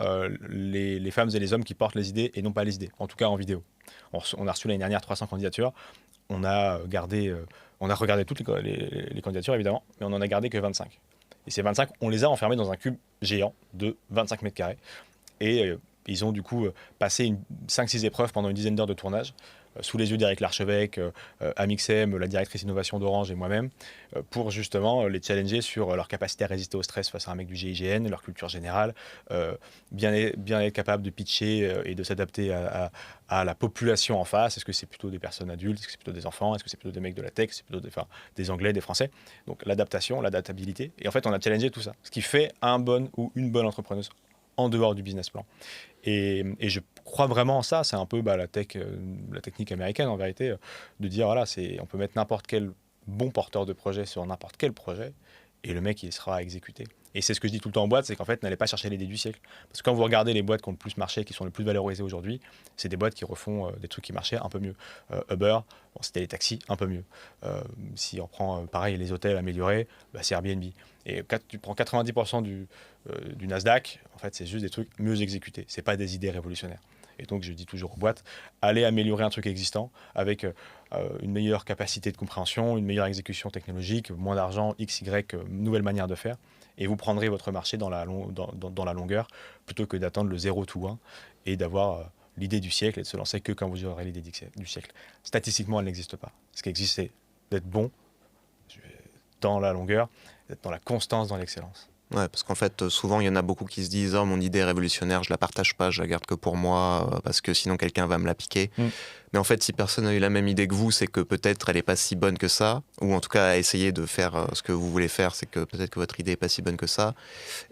les femmes et les hommes qui portent les idées et non pas les idées, en tout cas en vidéo. On a reçu l'année dernière 300 candidatures. On a regardé toutes les candidatures évidemment, mais on n'en a gardé que 25. Et ces 25, on les a enfermés dans un cube géant de 25 mètres carrés. Et ils ont du coup passé 5-6 épreuves pendant une dizaine d'heures de tournage, sous les yeux d'Éric Larchevêque, Amixem, la directrice innovation d'Orange et moi-même, pour justement les challenger sur leur capacité à résister au stress face à un mec du GIGN, leur culture générale, bien être capable de pitcher et de s'adapter à la population en face. Est-ce que c'est plutôt des personnes adultes? Est-ce que c'est plutôt des enfants? Est-ce que c'est plutôt des mecs de la tech? C'est plutôt des Anglais, des Français? Donc l'adaptation, l'adaptabilité. Et en fait, on a challengé tout ça. Ce qui fait un bon ou une bonne entrepreneuse en dehors du business plan. Et je crois vraiment en ça. C'est un peu la technique américaine, en vérité, de dire, voilà, on peut mettre n'importe quel bon porteur de projet sur n'importe quel projet, et le mec, il sera exécuté. Et c'est ce que je dis tout le temps en boîte, c'est qu'en fait, n'allez pas chercher l'idée du siècle. Parce que quand vous regardez les boîtes qui ont le plus marché, qui sont les plus valorisées aujourd'hui, c'est des boîtes qui refont des trucs qui marchaient un peu mieux. Uber, c'était les taxis, un peu mieux. Si on prend, pareil, les hôtels améliorés, c'est Airbnb. Et tu prends 90% du Nasdaq, en fait, c'est juste des trucs mieux exécutés. C'est pas des idées révolutionnaires. Et donc, je dis toujours aux boîtes, allez améliorer un truc existant avec une meilleure capacité de compréhension, une meilleure exécution technologique, moins d'argent, X, Y, nouvelle manière de faire. Et vous prendrez votre marché dans la longueur, plutôt que d'attendre le 0 to 1 et d'avoir l'idée du siècle et de se lancer que quand vous aurez l'idée du siècle. Statistiquement, elle n'existe pas. Ce qui existe, c'est d'être bon dans la longueur, d'être dans la constance, dans l'excellence. Ouais, parce qu'en fait, souvent, il y en a beaucoup qui se disent « Oh, mon idée est révolutionnaire, je la partage pas, je la garde que pour moi, parce que sinon quelqu'un va me la piquer. Mais en fait, si personne n'a eu la même idée que vous, c'est que peut-être elle n'est pas si bonne que ça, ou en tout cas, à essayer de faire ce que vous voulez faire, c'est que peut-être que votre idée n'est pas si bonne que ça.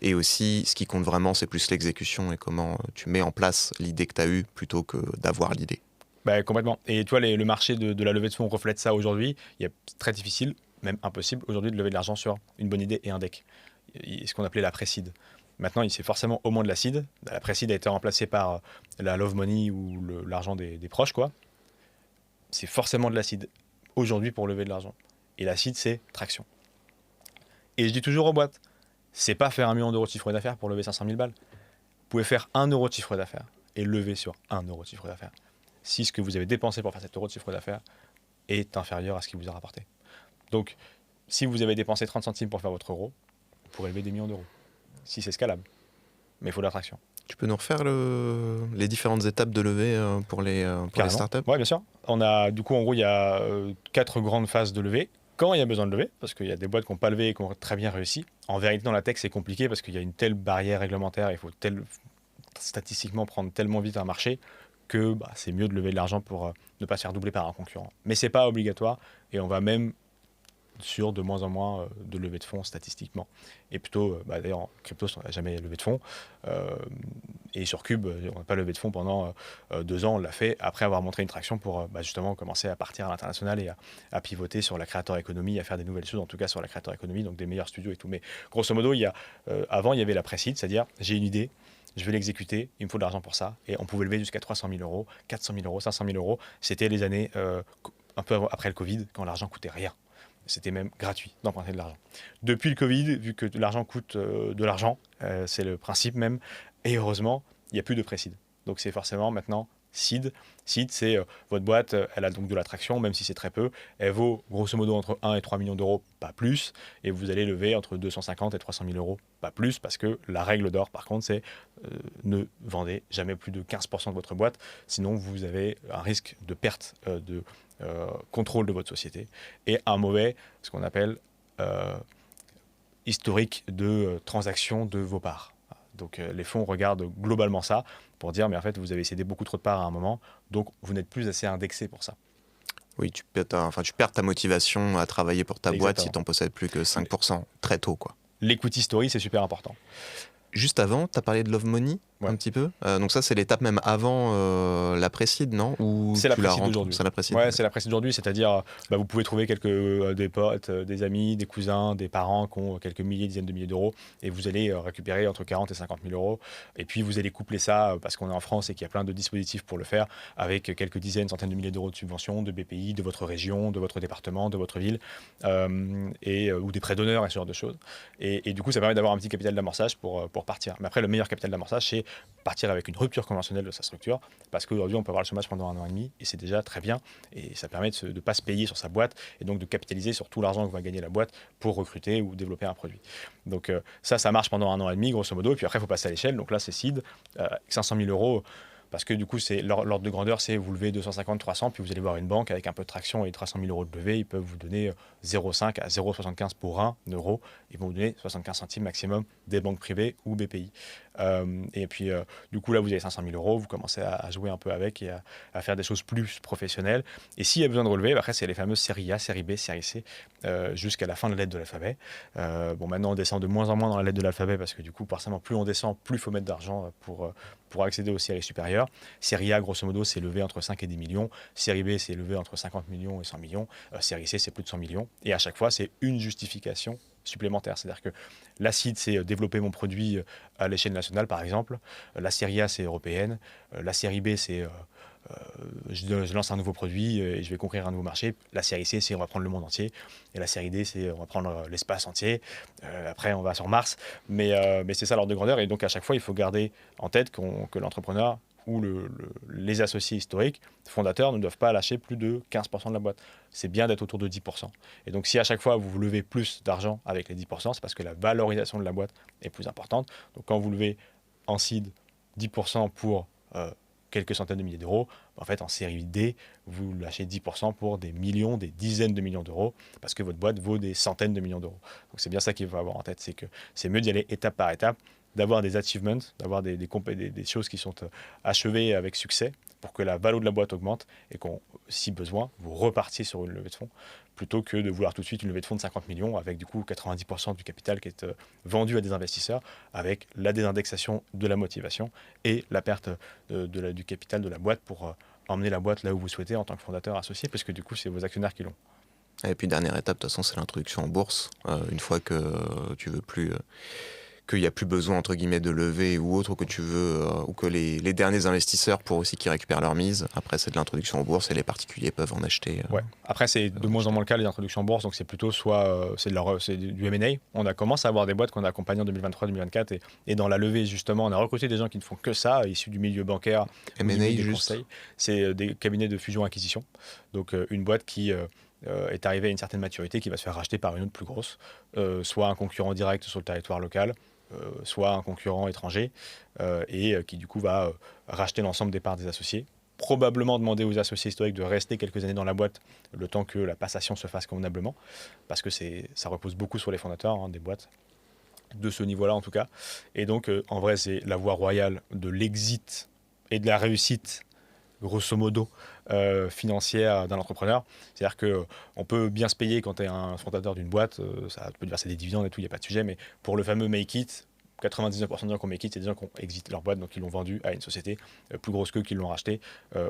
Et aussi, ce qui compte vraiment, c'est plus l'exécution et comment tu mets en place l'idée que tu as eue plutôt que d'avoir l'idée. Complètement. Et tu vois, le marché de la levée de fonds reflète ça aujourd'hui. C'est très difficile, même impossible aujourd'hui, de lever de l'argent sur une bonne idée et un deck. Ce qu'on appelait la pré-seed. Maintenant, c'est forcément au moins de la seed. La pré-seed a été remplacée par la love money ou l'argent des proches, quoi. C'est forcément de la seed aujourd'hui pour lever de l'argent. Et la seed, c'est traction. Et je dis toujours aux boîtes, c'est pas faire 1 million d'euros de chiffre d'affaires pour lever 500 000 balles. Vous pouvez faire 1 euro de chiffre d'affaires et lever sur 1 euro de chiffre d'affaires si ce que vous avez dépensé pour faire 7 euros de chiffre d'affaires est inférieur à ce qu'il vous a rapporté. Donc, si vous avez dépensé 30 centimes pour faire votre euro, vous pourrez lever des millions d'euros. Si c'est scalable. Mais il faut de l'attraction. Tu peux nous refaire les différentes étapes de levée pour les startups? Oui, bien sûr. Du coup, en gros, il y a 4 grandes phases de levée. Quand il y a besoin de lever, parce qu'il y a des boîtes qui n'ont pas levé et qui ont très bien réussi. En vérité, dans la tech, c'est compliqué parce qu'il y a une telle barrière réglementaire, il faut statistiquement prendre tellement vite un marché que c'est mieux de lever de l'argent pour ne pas se faire doubler par un concurrent. Mais ce n'est pas obligatoire et on va même sur de moins en moins de levée de fonds statistiquement. Et plutôt, d'ailleurs, en crypto, on n'a jamais levé de fonds. Et sur Cube, on n'a pas levé de fonds pendant 2 ans. On l'a fait après avoir montré une traction pour justement commencer à partir à l'international et à pivoter sur la créateur économie, à faire des nouvelles choses, en tout cas sur la créateur économie, donc des meilleurs studios et tout. Mais grosso modo, avant, il y avait la pré-seed, c'est-à-dire j'ai une idée, je vais l'exécuter, il me faut de l'argent pour ça. Et on pouvait lever jusqu'à 300 000 euros, 400 000 euros, 500 000 euros. C'était les années un peu après le Covid, quand l'argent coûtait rien. C'était même gratuit d'emprunter de l'argent. Depuis le Covid, vu que l'argent coûte de l'argent, c'est le principe même, et heureusement, il n'y a plus de pré-seed. Donc c'est forcément maintenant seed. Seed, c'est votre boîte, elle a donc de l'attraction, même si c'est très peu. Elle vaut grosso modo entre 1 et 3 millions d'euros, pas plus. Et vous allez lever entre 250 et 300 000 euros, pas plus, parce que la règle d'or, par contre, c'est ne vendez jamais plus de 15% de votre boîte, sinon vous avez un risque de perte de contrôle de votre société et un mauvais, ce qu'on appelle historique de transactions de vos parts. Donc les fonds regardent globalement ça pour dire mais en fait vous avez cédé beaucoup trop de parts à un moment, donc vous n'êtes plus assez indexé pour ça. Oui, tu perds ta motivation à travailler pour ta boîte si Exactement. tu n'en possèdes plus que 5%, très tôt, quoi. L'equity story, c'est super important. Juste avant, tu as parlé de Love Money un petit peu. Donc ça, c'est l'étape même avant la pré-seed, non? Ou C'est la tu la pré-seed rentres d'aujourd'hui. C'est la pré-seed. Ouais, c'est la pré-seed d'aujourd'hui, c'est-à-dire vous pouvez trouver des potes, des amis, des cousins, des parents qui ont quelques milliers, dizaines de milliers d'euros et vous allez récupérer entre 40 et 50 000 euros. Et puis vous allez coupler ça, parce qu'on est en France et qu'il y a plein de dispositifs pour le faire, avec quelques dizaines, centaines de milliers d'euros de subventions de BPI, de votre région, de votre département, de votre ville, ou des prêts d'honneur et ce genre de choses. Et du coup, ça permet d'avoir un petit capital d'amorçage pour partir. Mais après, le meilleur capital d'amorçage, c'est partir avec une rupture conventionnelle de sa structure, parce qu'aujourd'hui, on peut avoir le chômage pendant 1 an et demi, et c'est déjà très bien, et ça permet de ne pas se payer sur sa boîte, et donc de capitaliser sur tout l'argent que va gagner la boîte pour recruter ou développer un produit. Donc ça marche pendant 1 an et demi, grosso modo, et puis après, il faut passer à l'échelle. Donc là, c'est seed, 500 000 euros, parce que du coup, l'ordre de grandeur, c'est vous levez 250, 300, puis vous allez voir une banque avec un peu de traction et 300 000 euros de levée, ils peuvent vous donner 0,5 à 0,75 pour 1 euro, ils vont vous donner 75 centimes maximum des banques privées ou BPI. Et puis, du coup, là, vous avez 500 000 euros, vous commencez à jouer un peu avec et à faire des choses plus professionnelles. Et s'il y a besoin de relever, après, c'est les fameuses séries A, série B, série C, jusqu'à la fin de la lettre de l'alphabet. Bon, maintenant, on descend de moins en moins dans la lettre de l'alphabet parce que, du coup, forcément, plus on descend, plus il faut mettre d'argent pour accéder aux séries supérieures. Série A, grosso modo, c'est levé entre 5 et 10 millions. Série B, c'est levé entre 50 millions et 100 millions. Série C, c'est plus de 100 millions. Et à chaque fois, c'est une justification supplémentaire. C'est-à-dire que l'acide, c'est développer mon produit à l'échelle nationale, par exemple. La série A, c'est européenne. La série B, c'est je lance un nouveau produit et je vais conquérir un nouveau marché. La série C, c'est on va prendre le monde entier. Et la série D, c'est on va prendre l'espace entier. Après, on va sur Mars. Mais c'est ça l'ordre de grandeur. Et donc, à chaque fois, il faut garder en tête que l'entrepreneur ou les associés historiques, fondateurs, ne doivent pas lâcher plus de 15% de la boîte. C'est bien d'être autour de 10%. Et donc, si à chaque fois, vous levez plus d'argent avec les 10%, c'est parce que la valorisation de la boîte est plus importante. Donc, quand vous levez en seed 10% pour quelques centaines de milliers d'euros, en fait, en série D, vous lâchez 10% pour des millions, des dizaines de millions d'euros, parce que votre boîte vaut des centaines de millions d'euros. Donc, c'est bien ça qu'il faut avoir en tête, c'est que c'est mieux d'y aller étape par étape, d'avoir des achievements, d'avoir des choses qui sont achevées avec succès pour que la valeur de la boîte augmente et qu'on, si besoin, vous repartiez sur une levée de fonds plutôt que de vouloir tout de suite une levée de fonds de 50 millions avec du coup 90% du capital qui est vendu à des investisseurs avec la désindexation de la motivation et la perte du capital de la boîte pour emmener la boîte là où vous souhaitez en tant que fondateur associé parce que du coup c'est vos actionnaires qui l'ont. Et puis dernière étape, de toute façon, c'est l'introduction en bourse. Une fois que tu veux plus... qu'il n'y a plus besoin entre guillemets de lever ou autre, ou que tu veux, ou que les derniers investisseurs pour aussi qu'ils récupèrent leur mise. Après, c'est de l'introduction en bourse et les particuliers peuvent en acheter. Ouais. Après, c'est de moins en moins le cas les introductions en bourse, donc c'est plutôt soit c'est du M&A. On a commencé à avoir des boîtes qu'on a accompagnées en 2023-2024 et dans la levée justement, on a recruté des gens qui ne font que ça, issus du milieu bancaire, M&A du juste. conseil. C'est des cabinets de fusion-acquisition. Donc une boîte qui est arrivée à une certaine maturité, qui va se faire racheter par une autre plus grosse, soit un concurrent direct sur le territoire local. Soit un concurrent étranger et qui du coup va racheter l'ensemble des parts des associés, probablement demander aux associés historiques de rester quelques années dans la boîte le temps que la passation se fasse convenablement, parce que ça repose beaucoup sur les fondateurs des boîtes, de ce niveau-là en tout cas. Et donc en vrai c'est la voie royale de l'exit et de la réussite grosso modo financière d'un entrepreneur. C'est-à-dire qu'on peut bien se payer quand tu es un fondateur d'une boîte, ça peut te verser des dividendes et tout, il n'y a pas de sujet, mais pour le fameux make it, 99% des gens qui ont make it, c'est des gens qui ont exit leur boîte, donc ils l'ont vendu à une société plus grosse qu'eux, qui l'ont racheté,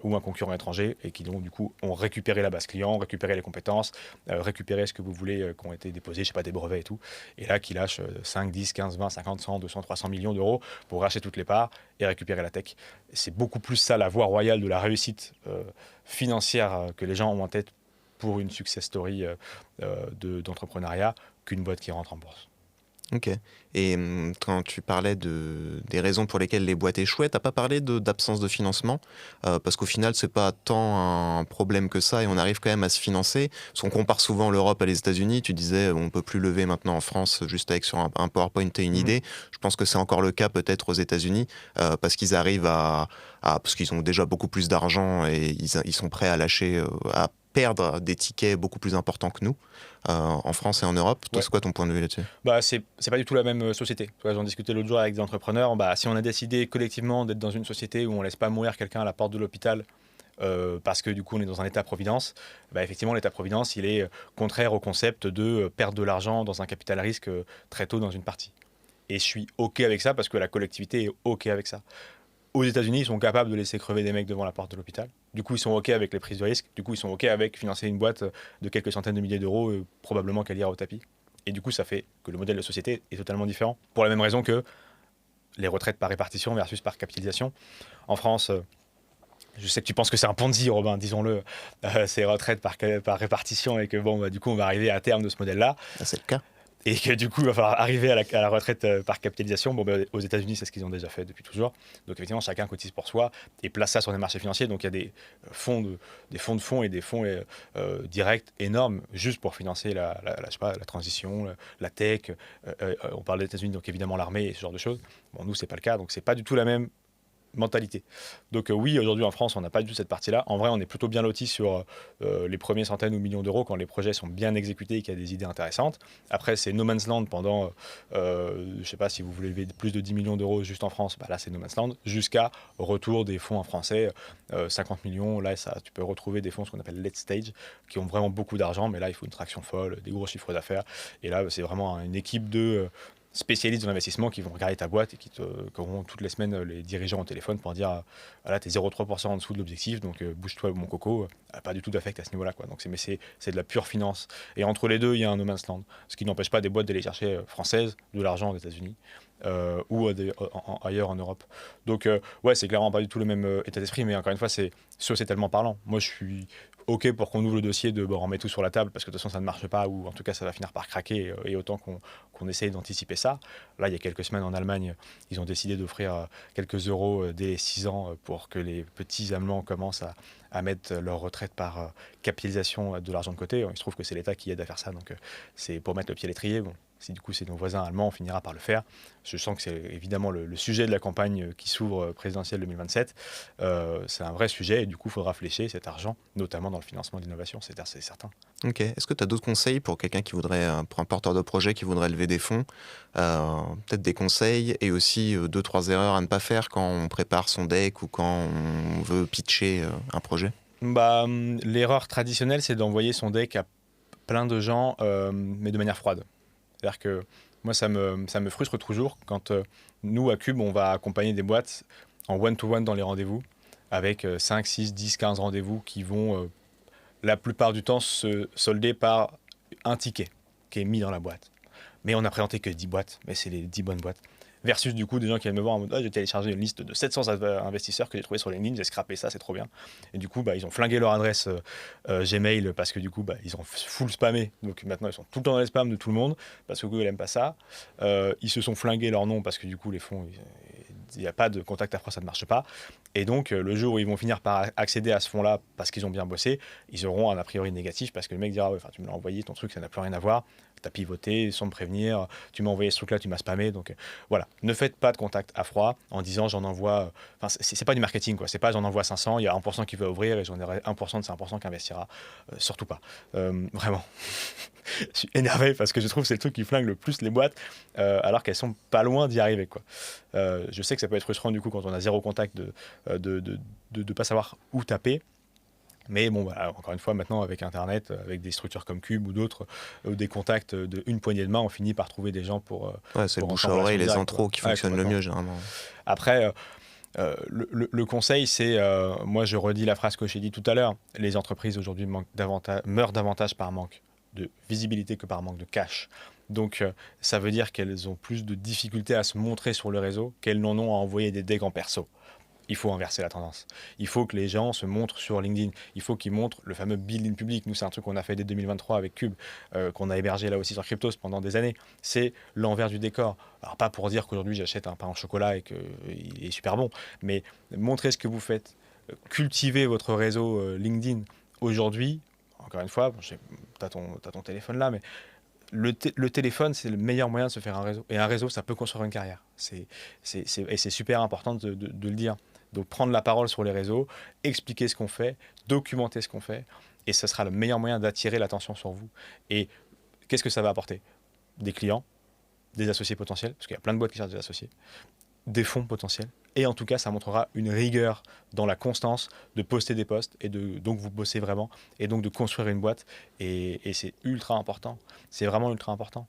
ou un concurrent étranger, et qui donc du coup ont récupéré la base client, récupéré les compétences, récupéré ce que vous voulez, qui ont été déposés, je sais pas, des brevets et tout, et là qui lâchent 5, 10, 15, 20, 50, 100, 200, 300 millions d'euros pour racheter toutes les parts et récupérer la tech. C'est beaucoup plus ça la voie royale de la réussite financière que les gens ont en tête pour une success story d'entrepreneuriat qu'une boîte qui rentre en bourse. Ok. Et quand tu parlais des raisons pour lesquelles les boîtes échouaient, t'as pas parlé d'absence de financement, parce qu'au final, c'est pas tant un problème que ça, et on arrive quand même à se financer. Parce qu'on compare souvent l'Europe à les États-Unis. Tu disais, on peut plus lever maintenant en France juste avec sur un PowerPoint et une idée. Je pense que c'est encore le cas peut-être aux États-Unis, parce qu'ils arrivent parce qu'ils ont déjà beaucoup plus d'argent et ils sont prêts à lâcher, à perdre des tickets beaucoup plus importants que nous, en France et en Europe. Toi, Ouais. c'est quoi ton point de vue là-dessus? C'est pas du tout la même société. Tu vois, j'en discutais l'autre jour avec des entrepreneurs. Si on a décidé collectivement d'être dans une société où on laisse pas mourir quelqu'un à la porte de l'hôpital parce que du coup on est dans un état-providence, effectivement l'état-providence il est contraire au concept de perdre de l'argent dans un capital risque très tôt dans une partie. Et je suis OK avec ça parce que la collectivité est OK avec ça. Aux États-Unis, ils sont capables de laisser crever des mecs devant la porte de l'hôpital. Du coup, ils sont OK avec les prises de risque. Du coup, ils sont OK avec financer une boîte de quelques centaines de milliers d'euros, probablement qu'elle ira au tapis. Et du coup, ça fait que le modèle de société est totalement différent. Pour la même raison que les retraites par répartition versus par capitalisation. En France, je sais que tu penses que c'est un Ponzi, Robin, disons-le, ces retraites par répartition, et que du coup, on va arriver à terme de ce modèle-là. Ah, c'est le cas. Et que du coup, il va falloir arriver à la retraite par capitalisation. Aux États-Unis, c'est ce qu'ils ont déjà fait depuis toujours. Donc, effectivement, chacun cotise pour soi et place ça sur les marchés financiers. Donc, il y a des fonds de fonds et des fonds directs énormes juste pour financer je sais pas, la transition, la tech. On parle des États-Unis, donc évidemment l'armée et ce genre de choses. Bon, nous, c'est pas le cas. Donc, c'est pas du tout la même mentalité. Donc oui, aujourd'hui en France, on n'a pas du tout cette partie-là. En vrai, on est plutôt bien loti sur les premiers centaines ou millions d'euros quand les projets sont bien exécutés et qu'il y a des idées intéressantes. Après, c'est no man's land pendant, je sais pas, si vous voulez lever plus de 10 millions d'euros juste en France, là c'est no man's land, jusqu'à retour des fonds en français, 50 millions, là tu peux retrouver des fonds, ce qu'on appelle late stage, qui ont vraiment beaucoup d'argent, mais là il faut une traction folle, des gros chiffres d'affaires, et là c'est vraiment une équipe de spécialistes de l'investissement qui vont regarder ta boîte et qui auront toutes les semaines les dirigeants au téléphone pour dire là t'es 0,3% en dessous de l'objectif, donc bouge-toi mon coco, pas du tout d'affect à ce niveau là quoi. Donc c'est de la pure finance, et entre les deux il y a un no man's land, ce qui n'empêche pas des boîtes d'aller chercher françaises de l'argent aux États-Unis ou ailleurs en Europe. Donc ouais, c'est clairement pas du tout le même état d'esprit, mais encore une fois c'est sociétalement parlant, moi je suis OK pour qu'on ouvre le dossier de on met tout sur la table parce que de toute façon ça ne marche pas, ou en tout cas ça va finir par craquer, et autant qu'on essaye d'anticiper ça. Là, il y a quelques semaines en Allemagne, ils ont décidé d'offrir quelques euros dès les 6 ans pour que les petits Allemands commencent à mettre leur retraite par capitalisation de l'argent de côté. Il se trouve que c'est l'État qui aide à faire ça, donc c'est pour mettre le pied à l'étrier. Bon, si du coup c'est nos voisins allemands, on finira par le faire. Je sens que c'est évidemment le sujet de la campagne qui s'ouvre présidentielle 2027. C'est un vrai sujet, et du coup il faudra flécher cet argent, notamment dans le financement de l'innovation, c'est certain. Ok. Est-ce que tu as d'autres conseils pour quelqu'un qui voudrait, pour un porteur de projet qui voudrait lever des fonds, peut-être des conseils, et aussi 2-3 erreurs à ne pas faire quand on prépare son deck ou quand on veut pitcher un projet? L'erreur traditionnelle, c'est d'envoyer son deck à plein de gens, mais de manière froide. C'est-à-dire que moi, ça me frustre toujours quand nous, à Cube, on va accompagner des boîtes en one-to-one dans les rendez-vous, avec 5, 6, 10, 15 rendez-vous qui vont la plupart du temps se solder par un ticket qui est mis dans la boîte. Mais on n'a présenté que 10 boîtes, mais c'est les 10 bonnes boîtes. Versus du coup des gens qui viennent me voir en mode j'ai téléchargé une liste de 700 investisseurs que j'ai trouvé sur LinkedIn, j'ai scrappé ça, c'est trop bien. Et du coup ils ont flingué leur adresse Gmail parce que du coup ils ont full spammé. Donc maintenant ils sont tout le temps dans les spams de tout le monde parce que Google n'aime pas ça. Ils se sont flingués leur nom parce que du coup les fonds, il n'y a pas de contact à froid, ça ne marche pas. Et donc le jour où ils vont finir par accéder à ce fonds-là parce qu'ils ont bien bossé, ils auront un a priori négatif parce que le mec dira tu me l'as envoyé, ton truc ça n'a plus rien à voir. T'as pivoté sans me prévenir, tu m'as envoyé ce truc-là, tu m'as spammé. Donc voilà, ne faites pas de contact à froid en disant j'en envoie. Enfin, c'est pas du marketing, quoi. C'est pas j'en envoie 500, il y a 1% qui va ouvrir et j'en aurai 1% de 5% qui investira. Surtout pas. Vraiment. Je suis énervé parce que je trouve que c'est le truc qui flingue le plus les boîtes, alors qu'elles sont pas loin d'y arriver, quoi. Je sais que ça peut être frustrant du coup quand on a zéro contact de pas savoir où taper. Mais bon, voilà, encore une fois, maintenant, avec Internet, avec des structures comme Cube ou d'autres, des contacts d'une poignée de main, on finit par trouver des gens pour. Ouais, c'est le pour bouche entrer en à oreille, relation les directe, intros quoi. qui Ouais, fonctionnent le complètement. mieux, généralement. Après, le conseil, c'est, moi je redis la phrase que j'ai dit tout à l'heure, les entreprises aujourd'hui meurent davantage par manque de visibilité que par manque de cash. Donc ça veut dire qu'elles ont plus de difficultés à se montrer sur le réseau qu'elles n'en ont à envoyer des decks en perso. il faut inverser la tendance. Il faut que les gens se montrent sur LinkedIn. Il faut qu'ils montrent le fameux build in public. Nous, c'est un truc qu'on a fait dès 2023 avec Cube, qu'on a hébergé là aussi sur Cryptos pendant des années. C'est l'envers du décor. Alors, pas pour dire qu'aujourd'hui, j'achète un pain au chocolat et qu'il est super bon, mais montrer ce que vous faites. Cultivez votre réseau LinkedIn. Aujourd'hui, encore une fois, tu as ton téléphone là, mais le téléphone, c'est le meilleur moyen de se faire un réseau. Et un réseau, ça peut construire une carrière. Et c'est super important de le dire. Donc prendre la parole sur les réseaux, expliquer ce qu'on fait, documenter ce qu'on fait, et ce sera le meilleur moyen d'attirer l'attention sur vous. Et qu'est-ce que ça va apporter? Des clients, des associés potentiels, parce qu'il y a plein de boîtes qui cherchent des associés, des fonds potentiels. Et en tout cas, ça montrera une rigueur dans la constance de poster des posts et donc vous bossez vraiment et donc de construire une boîte. Et c'est ultra important. C'est vraiment ultra important.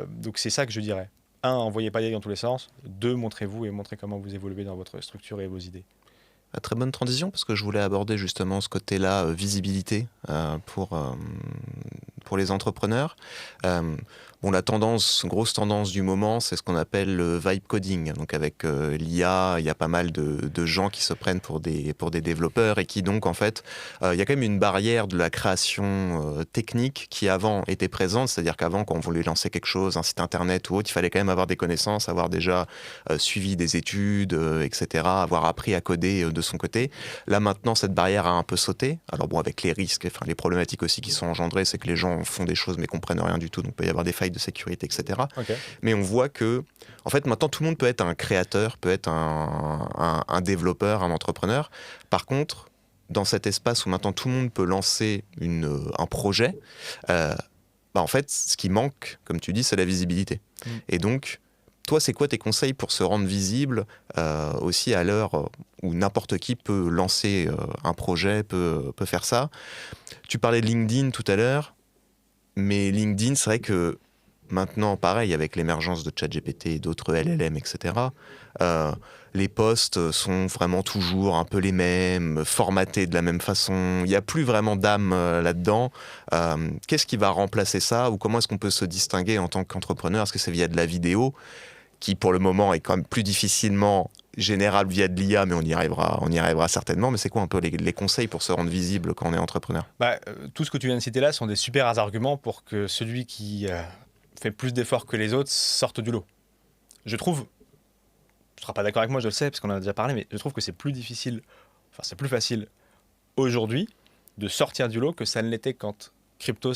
Donc c'est ça que je dirais. Un, envoyez pas d'idées dans tous les sens. Deux, montrez-vous et montrez comment vous évoluez dans votre structure et vos idées. Très bonne transition parce que je voulais aborder justement ce côté-là, visibilité pour les entrepreneurs. Bon, la grosse tendance du moment, c'est ce qu'on appelle le vibe coding. Donc avec l'IA, il y a pas mal de gens qui se prennent pour des développeurs et qui donc en fait, il y a quand même une barrière de la création technique qui avant était présente. C'est-à-dire qu'avant, quand on voulait lancer quelque chose, un site internet ou autre, il fallait quand même avoir des connaissances, avoir déjà suivi des études, etc., avoir appris à coder de son côté. Là maintenant, cette barrière a un peu sauté. Alors bon, avec les risques, enfin les problématiques aussi qui sont engendrées, c'est que les gens font des choses mais comprennent rien du tout, donc il peut y avoir des failles de sécurité, etc. Okay. Mais on voit que, en fait, maintenant tout le monde peut être un créateur, peut être un développeur, un entrepreneur. Par contre, dans cet espace où maintenant tout le monde peut lancer un projet, en fait, ce qui manque, comme tu dis, c'est la visibilité. Et donc, toi, c'est quoi tes conseils pour se rendre visible aussi à l'heure où n'importe qui peut lancer un projet, peut faire ça? Tu parlais de LinkedIn tout à l'heure, mais LinkedIn, c'est vrai que maintenant, pareil, avec l'émergence de ChatGPT et d'autres LLM, etc., les posts sont vraiment toujours un peu les mêmes, formatés de la même façon. Il n'y a plus vraiment d'âme là-dedans. Qu'est-ce qui va remplacer ça? Ou comment est-ce qu'on peut se distinguer en tant qu'entrepreneur? Est-ce que c'est via de la vidéo, qui pour le moment est quand même plus difficilement générable via de l'IA, mais on y arrivera certainement. Mais c'est quoi un peu les conseils pour se rendre visible quand on est entrepreneur? Tout ce que tu viens de citer là sont des super arguments pour que celui qui fait plus d'efforts que les autres sorte du lot. Je trouve, tu ne seras pas d'accord avec moi, je le sais, parce qu'on en a déjà parlé, mais je trouve que c'est plus difficile, enfin c'est plus facile aujourd'hui de sortir du lot que ça ne l'était quand Cryptos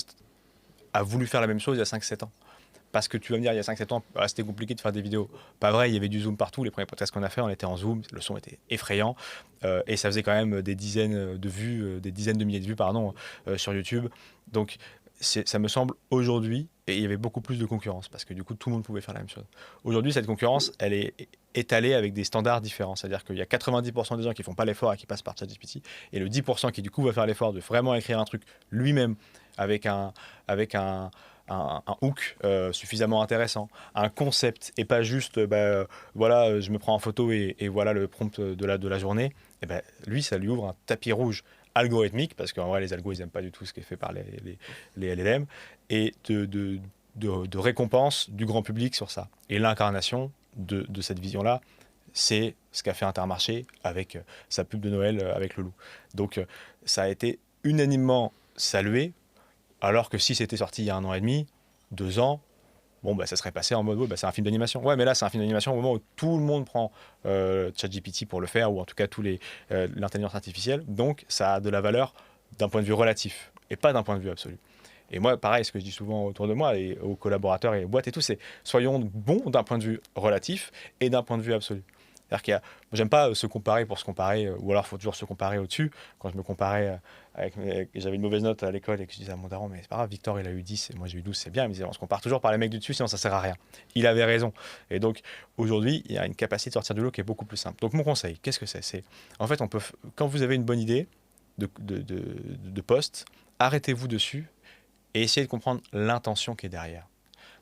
a voulu faire la même chose il y a 5-7 ans. Parce que tu vas me dire, il y a 5-7 ans, c'était compliqué de faire des vidéos. Pas vrai, il y avait du zoom partout. Les premiers podcasts qu'on a fait, on était en zoom, le son était effrayant. Et ça faisait quand même des dizaines de vues, des dizaines de milliers de vues, sur YouTube. Donc, ça me semble aujourd'hui, et il y avait beaucoup plus de concurrence, parce que du coup, tout le monde pouvait faire la même chose. Aujourd'hui, cette concurrence, elle est étalée avec des standards différents. C'est-à-dire qu'il y a 90% des gens qui font pas l'effort et qui passent par ChatGPT, et le 10% qui du coup va faire l'effort de vraiment écrire un truc lui-même avec un hook suffisamment intéressant, un concept, et pas juste voilà, je me prends en photo et voilà le prompt de la journée. Et lui, ça lui ouvre un tapis rouge algorithmique, parce qu'en vrai les algos ils n'aiment pas du tout ce qui est fait par les LLM, et de récompense du grand public sur ça. Et l'incarnation de cette vision-là, c'est ce qu'a fait Intermarché avec sa pub de Noël avec le loup. Donc ça a été unanimement salué. Alors que si c'était sorti il y a 1 an et demi, 2 ans, ça serait passé en mode c'est un film d'animation. Ouais, mais là, c'est un film d'animation au moment où tout le monde prend ChatGPT pour le faire, ou en tout cas l'intelligence artificielle. Donc, ça a de la valeur d'un point de vue relatif et pas d'un point de vue absolu. Et moi, pareil, ce que je dis souvent autour de moi et aux collaborateurs et aux boîtes et tout, c'est soyons bons d'un point de vue relatif et d'un point de vue absolu. C'est-à-dire j'aime pas se comparer pour se comparer, ou alors il faut toujours se comparer au-dessus. Quand je me comparais j'avais une mauvaise note à l'école et que je disais à mon daron, mais c'est pas grave, Victor il a eu 10 et moi j'ai eu 12, c'est bien. Il me disait, on se compare toujours par les mecs du dessus, sinon ça sert à rien. Il avait raison. Et donc aujourd'hui, il y a une capacité de sortir du lot qui est beaucoup plus simple. Donc mon conseil, qu'est-ce que c'est en fait, quand vous avez une bonne idée de poste, arrêtez-vous dessus et essayez de comprendre l'intention qui est derrière.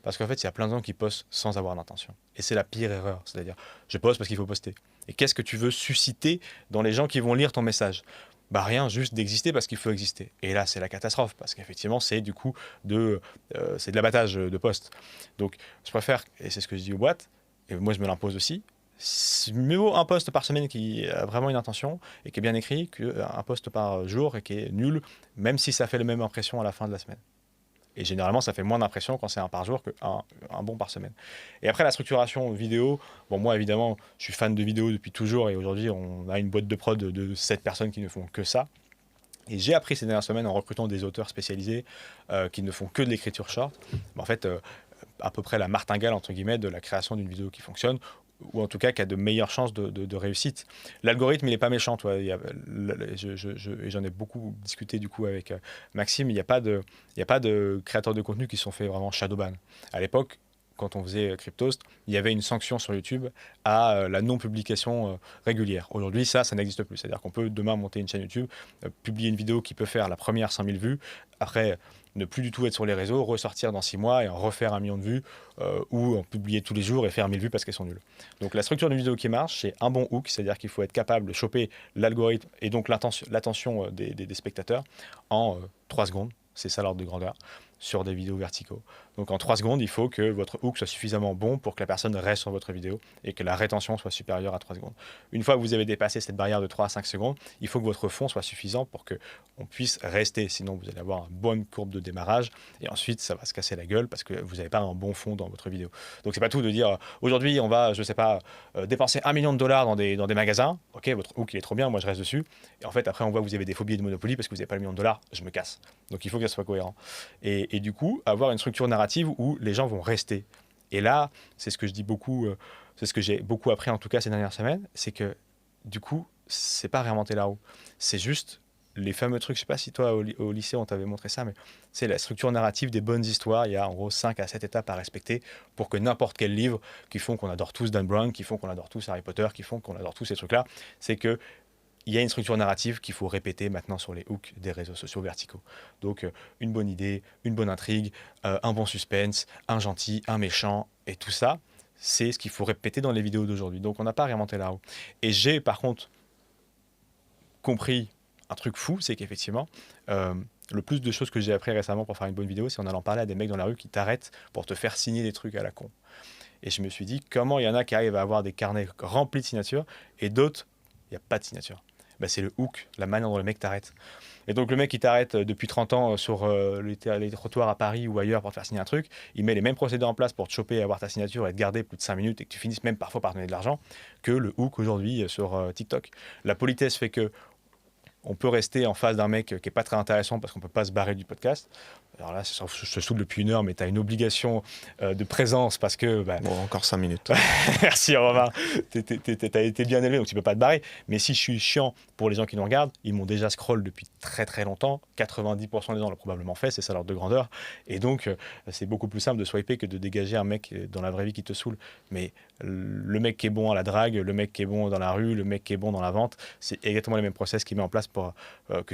Parce qu'en fait, il y a plein de gens qui postent sans avoir d'intention. Et c'est la pire erreur. C'est-à-dire, je poste parce qu'il faut poster. Et qu'est-ce que tu veux susciter dans les gens qui vont lire ton message? Rien, juste d'exister parce qu'il faut exister. Et là, c'est la catastrophe. Parce qu'effectivement, c'est du coup c'est de l'abattage de poste. Donc, je préfère, et c'est ce que je dis aux boîtes, et moi je me l'impose aussi, mieux vaut un post par semaine qui a vraiment une intention et qui est bien écrit qu'un post par jour et qui est nul, même si ça fait la même impression à la fin de la semaine. Et généralement, ça fait moins d'impression quand c'est un par jour qu'un bon par semaine. Et après, la structuration vidéo, bon, moi, évidemment, je suis fan de vidéo depuis toujours et aujourd'hui, on a une boîte de prod de 7 personnes qui ne font que ça. Et j'ai appris ces dernières semaines en recrutant des auteurs spécialisés qui ne font que de l'écriture short. En fait, à peu près la martingale, entre guillemets, de la création d'une vidéo qui fonctionne, ou en tout cas qui a de meilleures chances de réussite. L'algorithme, il n'est pas méchant. Toi. J'en ai beaucoup discuté du coup avec Maxime. Il n'y a pas de créateurs de contenu qui sont faits vraiment shadowban. À l'époque, quand on faisait Cryptost, il y avait une sanction sur YouTube à la non-publication régulière. Aujourd'hui, ça n'existe plus. C'est-à-dire qu'on peut demain monter une chaîne YouTube, publier une vidéo qui peut faire la première 5000 vues, après ne plus du tout être sur les réseaux, ressortir dans 6 mois et en refaire 1 million de vues, ou en publier tous les jours et faire 1000 vues parce qu'elles sont nulles. Donc la structure d'une vidéo qui marche, c'est un bon hook, c'est-à-dire qu'il faut être capable de choper l'algorithme et donc l'attention des spectateurs en 3 secondes. C'est ça l'ordre de grandeur sur des vidéos verticaux. Donc en 3 secondes, il faut que votre hook soit suffisamment bon pour que la personne reste sur votre vidéo et que la rétention soit supérieure à 3 secondes. Une fois que vous avez dépassé cette barrière de 3 à 5 secondes, il faut que votre fond soit suffisant pour qu'on puisse rester. Sinon, vous allez avoir une bonne courbe de démarrage et ensuite, ça va se casser la gueule parce que vous n'avez pas un bon fond dans votre vidéo. Donc c'est pas tout de dire aujourd'hui, on va, je sais pas, dépenser $1 million dans des magasins. Ok, votre hook il est trop bien, moi je reste dessus. Et en fait, après, on voit que vous avez des phobies de Monopoly parce que vous n'avez pas le $1 million, je me casse. Donc il faut que ça soit cohérent. Et du coup, avoir une structure narrative où les gens vont rester. Et là, c'est ce que je dis beaucoup, c'est ce que j'ai beaucoup appris en tout cas ces dernières semaines, c'est que du coup, c'est pas réinventer la roue. C'est juste les fameux trucs, je sais pas si toi au lycée on t'avait montré ça, mais c'est la structure narrative des bonnes histoires. Il y a en gros 5 à 7 étapes à respecter pour que n'importe quel livre qui font qu'on adore tous Dan Brown, qui font qu'on adore tous Harry Potter, qui font qu'on adore tous ces trucs-là, c'est que il y a une structure narrative qu'il faut répéter maintenant sur les hooks des réseaux sociaux verticaux. Donc, une bonne idée, une bonne intrigue, un bon suspense, un gentil, un méchant, et tout ça, c'est ce qu'il faut répéter dans les vidéos d'aujourd'hui. Donc, on n'a pas réinventé la roue. Et j'ai, par contre, compris un truc fou, c'est qu'effectivement, le plus de choses que j'ai appris récemment pour faire une bonne vidéo, c'est en allant parler à des mecs dans la rue qui t'arrêtent pour te faire signer des trucs à la con. Et je me suis dit, comment il y en a qui arrivent à avoir des carnets remplis de signatures, et d'autres, il n'y a pas de signature. Bah, c'est le hook, la manière dont le mec t'arrête. Et donc le mec qui t'arrête depuis 30 ans sur les trottoirs à Paris ou ailleurs pour te faire signer un truc, il met les mêmes procédés en place pour te choper, avoir ta signature et te garder plus de 5 minutes et que tu finisses même parfois par donner de l'argent, que le hook aujourd'hui sur TikTok. La politesse fait que on peut rester en face d'un mec qui n'est pas très intéressant parce qu'on ne peut pas se barrer du podcast. Alors là, je te saoule depuis 1 heure, mais tu as une obligation de présence parce que... Bon, encore 5 minutes. Merci Romain, t'as été bien élevé, donc tu ne peux pas te barrer. Mais si je suis chiant pour les gens qui nous regardent, ils m'ont déjà scroll depuis très très longtemps. 90% des gens l'ont probablement fait, c'est ça l'ordre de grandeur. Et donc, c'est beaucoup plus simple de swiper que de dégager un mec dans la vraie vie qui te saoule. Mais le mec qui est bon à la drague, le mec qui est bon dans la rue, le mec qui est bon dans la vente, c'est exactement les mêmes process qui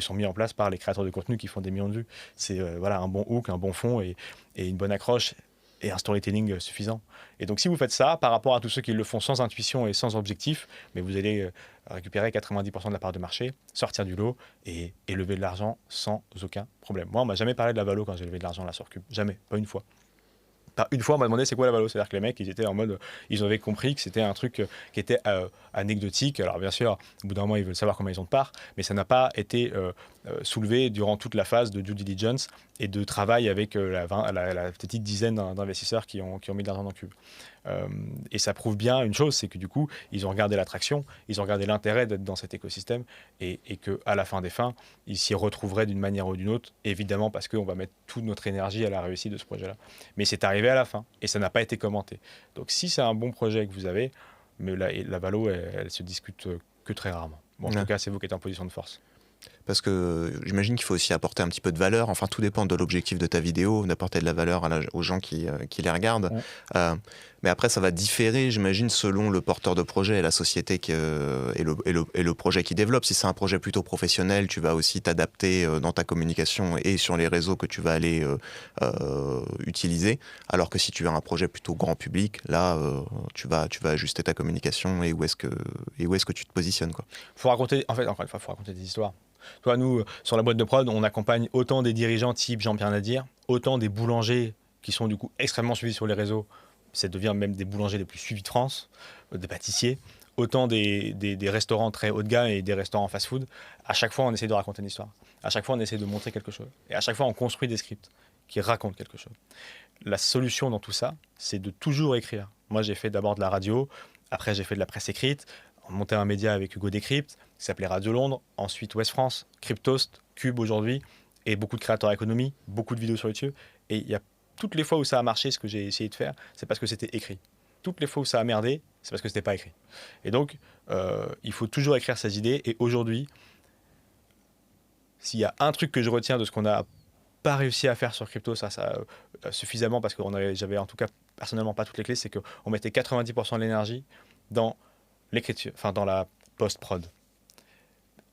sont mis en place par les créateurs de contenu qui font des millions de vues. C'est voilà, un bon hook, un bon fond et une bonne accroche et un storytelling suffisant. Et donc si vous faites ça, par rapport à tous ceux qui le font sans intuition et sans objectif, mais vous allez récupérer 90% de la part de marché, sortir du lot et lever de l'argent sans aucun problème. Moi, on m'a jamais parlé de la valo quand j'ai levé de l'argent là sur Cube. Jamais, pas une fois. Une fois, on m'a demandé c'est quoi la valo. C'est-à-dire que les mecs, ils étaient en mode, ils avaient compris que c'était un truc qui était anecdotique. Alors bien sûr, au bout d'un moment, ils veulent savoir comment ils ont de part, mais ça n'a pas été soulevé durant toute la phase de due diligence et de travail avec la petite dizaine d'investisseurs qui ont mis de l'argent dans Cube. Et ça prouve bien une chose, c'est que du coup, ils ont regardé l'attraction, ils ont regardé l'intérêt d'être dans cet écosystème et qu'à la fin des fins, ils s'y retrouveraient d'une manière ou d'une autre, évidemment parce qu'on va mettre toute notre énergie à la réussite de ce projet-là. Mais c'est arrivé à la fin et ça n'a pas été commenté. Donc si c'est un bon projet que vous avez, mais la valo, elle se discute que très rarement. Bon, en tout cas, c'est vous qui êtes en position de force. Parce que j'imagine qu'il faut aussi apporter un petit peu de valeur. Enfin, tout dépend de l'objectif de ta vidéo, d'apporter de la valeur aux gens qui les regardent. Ouais. Mais après, ça va différer, j'imagine, selon le porteur de projet et la société et le projet qui développe. Si c'est un projet plutôt professionnel, tu vas aussi t'adapter dans ta communication et sur les réseaux que tu vas aller utiliser. Alors que si tu as un projet plutôt grand public, là, tu vas ajuster ta communication et où est-ce que tu te positionnes, quoi. Faut raconter, en fait, encore une fois, faut raconter des histoires. Toi, nous, sur la boîte de prod, on accompagne autant des dirigeants type Jean-Pierre Nadir, autant des boulangers qui sont du coup extrêmement suivis sur les réseaux, ça devient même des boulangers les plus suivis de France, des pâtissiers, autant des restaurants très haut de gamme et des restaurants fast-food. À chaque fois, on essaie de raconter une histoire. À chaque fois, on essaie de montrer quelque chose. Et à chaque fois, on construit des scripts qui racontent quelque chose. La solution dans tout ça, c'est de toujours écrire. Moi, j'ai fait d'abord de la radio, après j'ai fait de la presse écrite, monté un média avec Hugo Décrypte, qui s'appelait Radio Londres, ensuite Ouest France, Cryptost, Cube aujourd'hui, et beaucoup de créateurs économie, beaucoup de vidéos sur YouTube. Et il y a toutes les fois où ça a marché, ce que j'ai essayé de faire, c'est parce que c'était écrit. Toutes les fois où ça a merdé, c'est parce que c'était pas écrit. Et donc, il faut toujours écrire ses idées. Et aujourd'hui, s'il y a un truc que je retiens de ce qu'on n'a pas réussi à faire sur crypto, suffisamment, parce que j'avais en tout cas personnellement pas toutes les clés, c'est qu'on mettait 90% de l'énergie dans l'écriture, enfin dans la post-prod.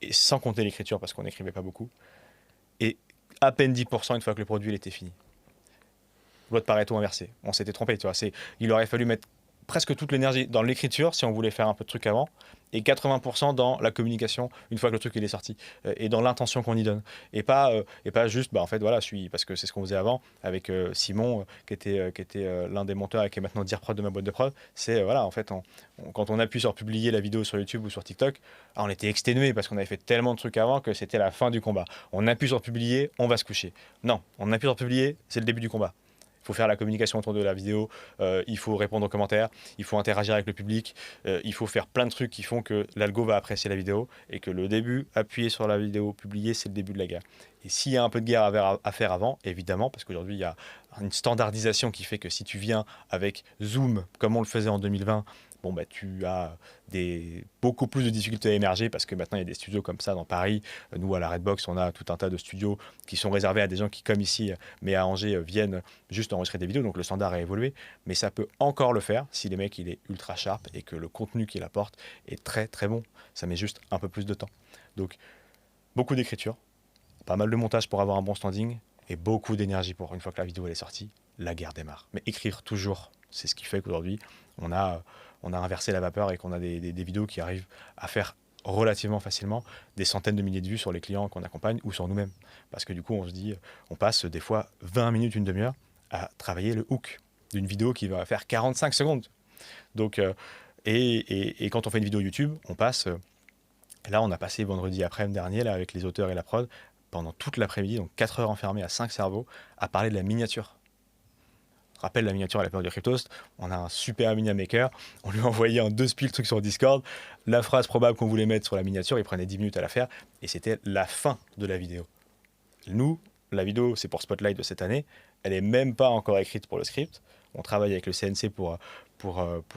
Et sans compter l'écriture, parce qu'on n'écrivait pas beaucoup. Et à peine 10% une fois que le produit il était fini. Loi de Pareto inversée. On s'était trompé, tu vois. Il aurait fallu mettre presque toute l'énergie dans l'écriture si on voulait faire un peu de trucs avant, et 80% dans la communication une fois que le truc il est sorti, et dans l'intention qu'on y donne. Et pas juste, en fait, voilà, parce que c'est ce qu'on faisait avant avec Simon, qui était l'un des monteurs et qui est maintenant Dirprod de ma boîte de prod. C'est, voilà, en fait, quand on appuie sur publier la vidéo sur YouTube ou sur TikTok, on était exténué parce qu'on avait fait tellement de trucs avant que c'était la fin du combat. On appuie sur publier, on va se coucher. Non, on appuie sur publier, c'est le début du combat. Il faut faire la communication autour de la vidéo, il faut répondre aux commentaires, il faut interagir avec le public, il faut faire plein de trucs qui font que l'algo va apprécier la vidéo et que le début, appuyer sur la vidéo, publier, c'est le début de la guerre. Et s'il y a un peu de guerre à faire avant, évidemment, parce qu'aujourd'hui, il y a une standardisation qui fait que si tu viens avec Zoom, comme on le faisait en 2020, tu as beaucoup plus de difficultés à émerger parce que maintenant il y a des studios comme ça dans Paris. Nous, à la Redbox, on a tout un tas de studios qui sont réservés à des gens qui, comme ici, mais à Angers, viennent juste enregistrer des vidéos. Donc le standard a évolué, mais ça peut encore le faire si les mecs il est ultra sharp et que le contenu qu'il apporte est très très bon. Ça met juste un peu plus de temps. Donc beaucoup d'écriture, pas mal de montage pour avoir un bon standing et beaucoup d'énergie pour, une fois que la vidéo elle est sortie, la guerre démarre. Mais écrire toujours, c'est ce qui fait qu'aujourd'hui on a inversé la vapeur et qu'on a des vidéos qui arrivent à faire relativement facilement des centaines de milliers de vues sur les clients qu'on accompagne ou sur nous-mêmes. Parce que du coup, on passe des fois 20 minutes, une demi-heure à travailler le hook d'une vidéo qui va faire 45 secondes. Donc, et quand on fait une vidéo YouTube, on passe... Là, on a passé vendredi après-midi dernier, là, avec les auteurs et la prod, pendant toute l'après-midi, donc 4 heures enfermées à 5 cerveaux, à parler de la miniature. Rappelle la miniature à l'époque de Cryptost, on a un super miniature maker, on lui a envoyé en 2 spiels le truc sur Discord, la phrase probable qu'on voulait mettre sur la miniature, il prenait 10 minutes à la faire, et c'était la fin de la vidéo. Nous, la vidéo, c'est pour Spotlight de cette année, elle n'est même pas encore écrite pour le script, on travaille avec le CNC pour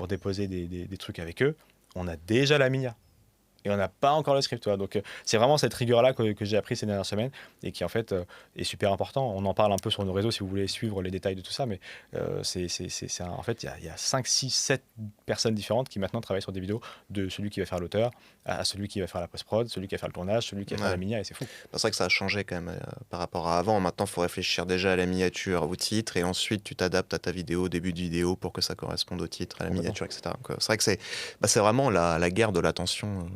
déposer des trucs avec eux, on a déjà la miniature. Et on n'a pas encore le script. Donc c'est vraiment cette rigueur-là que j'ai appris ces dernières semaines et qui en fait est super important. On en parle un peu sur nos réseaux si vous voulez suivre les détails de tout ça, mais en fait il y a 5, 6, 7 personnes différentes qui maintenant travaillent sur des vidéos, de celui qui va faire l'auteur à celui qui va faire la post-prod, celui qui va faire le tournage, celui qui va faire la miniature, et c'est fou. C'est vrai que ça a changé quand même par rapport à avant. Maintenant, il faut réfléchir déjà à la miniature, au titre, et ensuite tu t'adaptes à ta vidéo, au début de vidéo, pour que ça corresponde au titre, à la miniature, etc. Donc, c'est vrai que c'est vraiment la guerre de l'attention,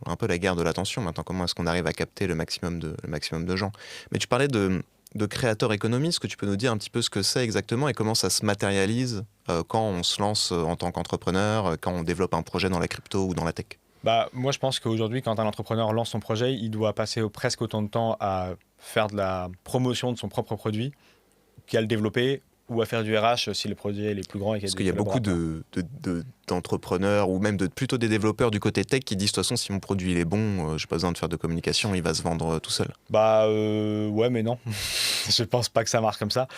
un peu la guerre de l'attention. Maintenant, comment est-ce qu'on arrive à capter le maximum de gens. Mais tu parlais de créateur économiste, est-ce que tu peux nous dire un petit peu ce que c'est exactement et comment ça se matérialise quand on se lance en tant qu'entrepreneur, quand on développe un projet dans la crypto ou dans la tech? Moi, je pense qu'aujourd'hui, quand un entrepreneur lance son projet, il doit passer presque autant de temps à faire de la promotion de son propre produit qu'à le développer ou à faire du RH si le produit est plus grand. Parce qu'il y a beaucoup d'entrepreneurs ou même plutôt des développeurs du côté tech qui disent de toute façon, si mon produit il est bon, j'ai pas besoin de faire de communication, il va se vendre tout seul. Ouais, mais non. Je pense pas que ça marche comme ça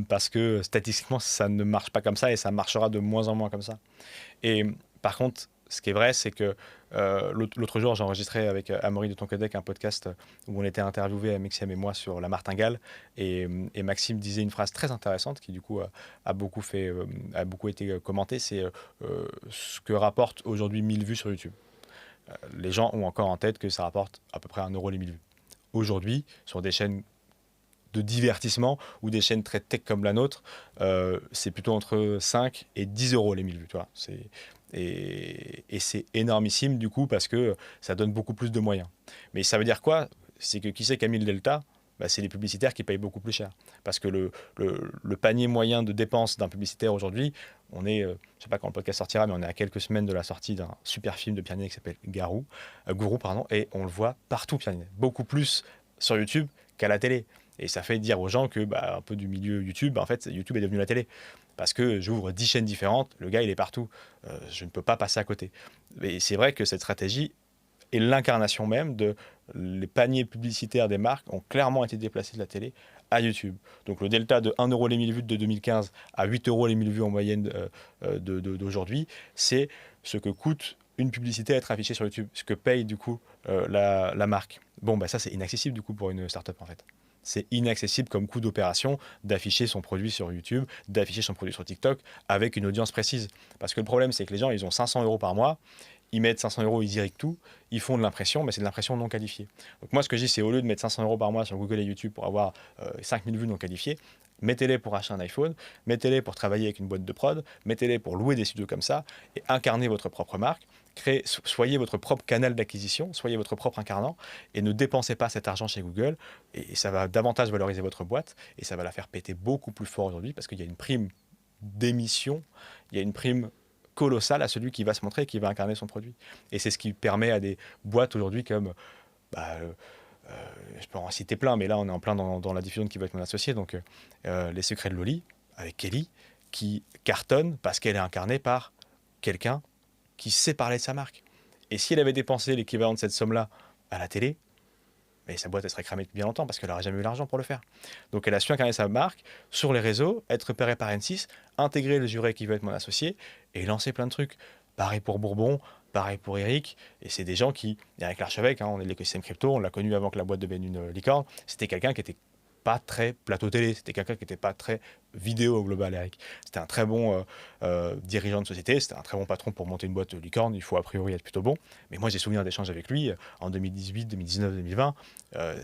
parce que statistiquement, ça ne marche pas comme ça et ça marchera de moins en moins comme ça. Et par contre, ce qui est vrai, c'est que l'autre jour, j'ai enregistré avec Amaury de Toncodec un podcast où on était interviewé, Maxime et moi, sur la martingale. Et Maxime disait une phrase très intéressante qui, du coup, a beaucoup été commentée. C'est ce que rapporte aujourd'hui 1000 vues sur YouTube. Les gens ont encore en tête que ça rapporte à peu près 1 euro les 1000 vues. Aujourd'hui, sur des chaînes de divertissement ou des chaînes très tech comme la nôtre, c'est plutôt entre 5 et 10 euros les 1000 vues. Tu vois, et c'est énormissime du coup parce que ça donne beaucoup plus de moyens. Mais ça veut dire quoi? C'est que qui c'est qui a mis le delta? c'est les publicitaires qui payent beaucoup plus cher. Parce que le panier moyen de dépenses d'un publicitaire aujourd'hui, on est, je ne sais pas quand le podcast sortira, mais on est à quelques semaines de la sortie d'un super film de Pierre Ninet qui s'appelle Gourou, et on le voit partout, Pierre Ninet. Beaucoup plus sur YouTube qu'à la télé. Et ça fait dire aux gens que, un peu du milieu YouTube, en fait, YouTube est devenu la télé. Parce que j'ouvre 10 chaînes différentes, le gars, il est partout. Je ne peux pas passer à côté. Et c'est vrai que cette stratégie est l'incarnation même de les paniers publicitaires des marques ont clairement été déplacés de la télé à YouTube. Donc le delta de 1 euro les 1000 vues de 2015 à 8 euros les 1000 vues en moyenne d'aujourd'hui, c'est ce que coûte une publicité à être affichée sur YouTube, ce que paye du coup la marque. Ça c'est inaccessible du coup pour une startup en fait. C'est inaccessible comme coût d'opération d'afficher son produit sur YouTube, d'afficher son produit sur TikTok avec une audience précise. Parce que le problème, c'est que les gens, ils ont 500 euros par mois, ils mettent 500 euros, ils irriguent tout, ils font de l'impression, mais c'est de l'impression non qualifiée. Donc moi, ce que je dis, c'est au lieu de mettre 500 euros par mois sur Google et YouTube pour avoir 5000 vues non qualifiées, mettez-les pour acheter un iPhone, mettez-les pour travailler avec une boîte de prod, mettez-les pour louer des studios comme ça et incarner votre propre marque. Soyez votre propre canal d'acquisition, soyez votre propre incarnant et ne dépensez pas cet argent chez Google et ça va davantage valoriser votre boîte et ça va la faire péter beaucoup plus fort aujourd'hui parce qu'il y a une prime d'émission, il y a une prime colossale à celui qui va se montrer et qui va incarner son produit. Et c'est ce qui permet à des boîtes aujourd'hui comme je peux en citer plein, mais là on est en plein dans la diffusion de Qui veut être mon associé, donc Les Secrets de Loli avec Kelly qui cartonne parce qu'elle est incarnée par quelqu'un qui sait parler de sa marque. Et si elle avait dépensé l'équivalent de cette somme-là à la télé, mais sa boîte elle serait cramée depuis bien longtemps parce qu'elle n'aurait jamais eu l'argent pour le faire. Donc elle a su incarner sa marque sur les réseaux, être repérée par N6, intégrer le jury Qui veut être mon associé et lancer plein de trucs. Pareil pour Bourbon, pareil pour Eric, et c'est des gens qui, Eric Larchevêque, on est de l'écosystème crypto, on l'a connu avant que la boîte devienne une licorne, c'était quelqu'un qui était pas très plateau télé, c'était quelqu'un qui n'était pas très vidéo au global, Eric. C'était un très bon dirigeant de société, c'était un très bon patron pour monter une boîte licorne, il faut a priori être plutôt bon. Mais moi j'ai souvenir d'échanges avec lui en 2018, 2019, 2020.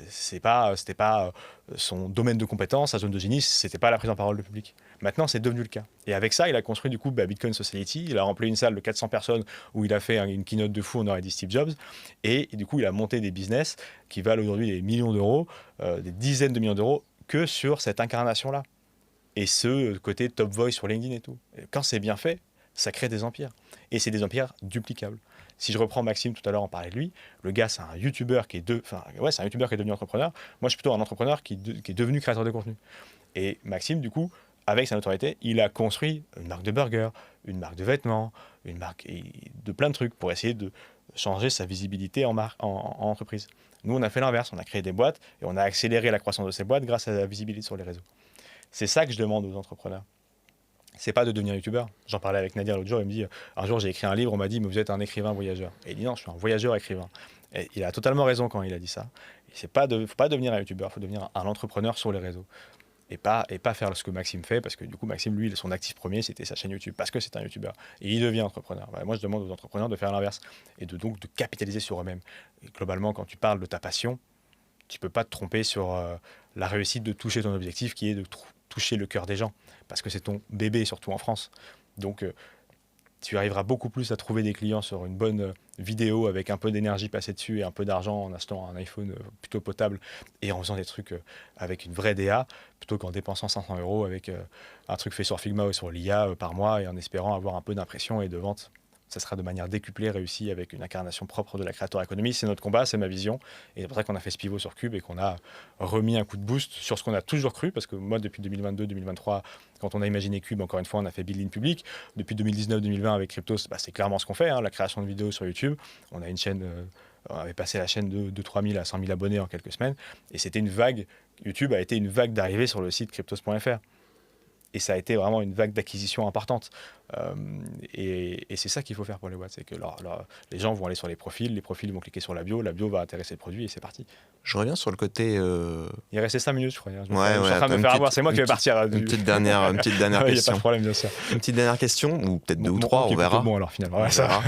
C'était pas son domaine de compétence, sa zone de génie, c'était pas la prise en parole du public. Maintenant c'est devenu le cas. Et avec ça, il a construit du coup Bitcoin Society, il a rempli une salle de 400 personnes où il a fait une keynote de fou, on aurait dit Steve Jobs, et du coup il a monté des business qui valent aujourd'hui des millions d'euros, des dizaines de millions d'euros, que sur cette incarnation-là. Et ce côté top voice sur LinkedIn et tout. Et quand c'est bien fait, ça crée des empires. Et c'est des empires duplicables. Si je reprends Maxime, tout à l'heure on parlait de lui, le gars c'est un YouTuber qui est devenu entrepreneur. Moi je suis plutôt un entrepreneur qui est devenu créateur de contenu. Et Maxime, du coup, avec sa notoriété, il a construit une marque de burger, une marque de vêtements, une marque de plein de trucs pour essayer de changer sa visibilité en entreprise. Nous, on a fait l'inverse, on a créé des boîtes et on a accéléré la croissance de ces boîtes grâce à la visibilité sur les réseaux. C'est ça que je demande aux entrepreneurs. C'est pas de devenir youtubeur. J'en parlais avec Nadir l'autre jour, il me dit, un jour j'ai écrit un livre, on m'a dit, mais vous êtes un écrivain voyageur. Et il dit non, je suis un voyageur écrivain. Et il a totalement raison quand il a dit ça. Il ne faut pas devenir un youtubeur, il faut devenir un entrepreneur sur les réseaux. Et pas faire ce que Maxime fait, parce que du coup, Maxime, lui, son actif premier, c'était sa chaîne YouTube, parce que c'est un youtubeur. Et il devient entrepreneur. Moi, je demande aux entrepreneurs de faire l'inverse, et donc de capitaliser sur eux-mêmes. Et globalement, quand tu parles de ta passion, tu peux pas te tromper sur la réussite de toucher ton objectif, qui est de toucher le cœur des gens, parce que c'est ton bébé, surtout en France. Donc, tu arriveras beaucoup plus à trouver des clients sur une bonne vidéo avec un peu d'énergie passée dessus et un peu d'argent en achetant un iPhone plutôt potable et en faisant des trucs avec une vraie DA plutôt qu'en dépensant 500 € avec un truc fait sur Figma ou sur l'IA par mois et en espérant avoir un peu d'impression et de vente. Ça sera de manière décuplée, réussie avec une incarnation propre de la creator economy. C'est notre combat, c'est ma vision. Et c'est pour ça qu'on a fait ce pivot sur Cube et qu'on a remis un coup de boost sur ce qu'on a toujours cru. Parce que moi, depuis 2022-2023, quand on a imaginé Cube, encore une fois, on a fait Build in Public. Depuis 2019-2020 avec Cryptos, c'est clairement ce qu'on fait, la création de vidéos sur YouTube. On a une chaîne, on avait passé la chaîne de 3000 à 100 000 abonnés en quelques semaines. Et c'était une vague, YouTube a été une vague d'arrivée sur le site cryptos.fr. Et ça a été vraiment une vague d'acquisition importante. Et c'est ça qu'il faut faire pour les boîtes. C'est que les gens vont aller sur les profils vont cliquer sur la bio va intéresser le produit et c'est parti. Je reviens sur le côté... Il restait 5 minutes, je crois. Je suis en train de me faire avoir. C'est moi qui vais partir. Une petite dernière question. Il n'y a pas de problème, bien sûr. Une petite dernière question, ou peut-être deux ou trois, on verra. Bon, alors finalement. On verra.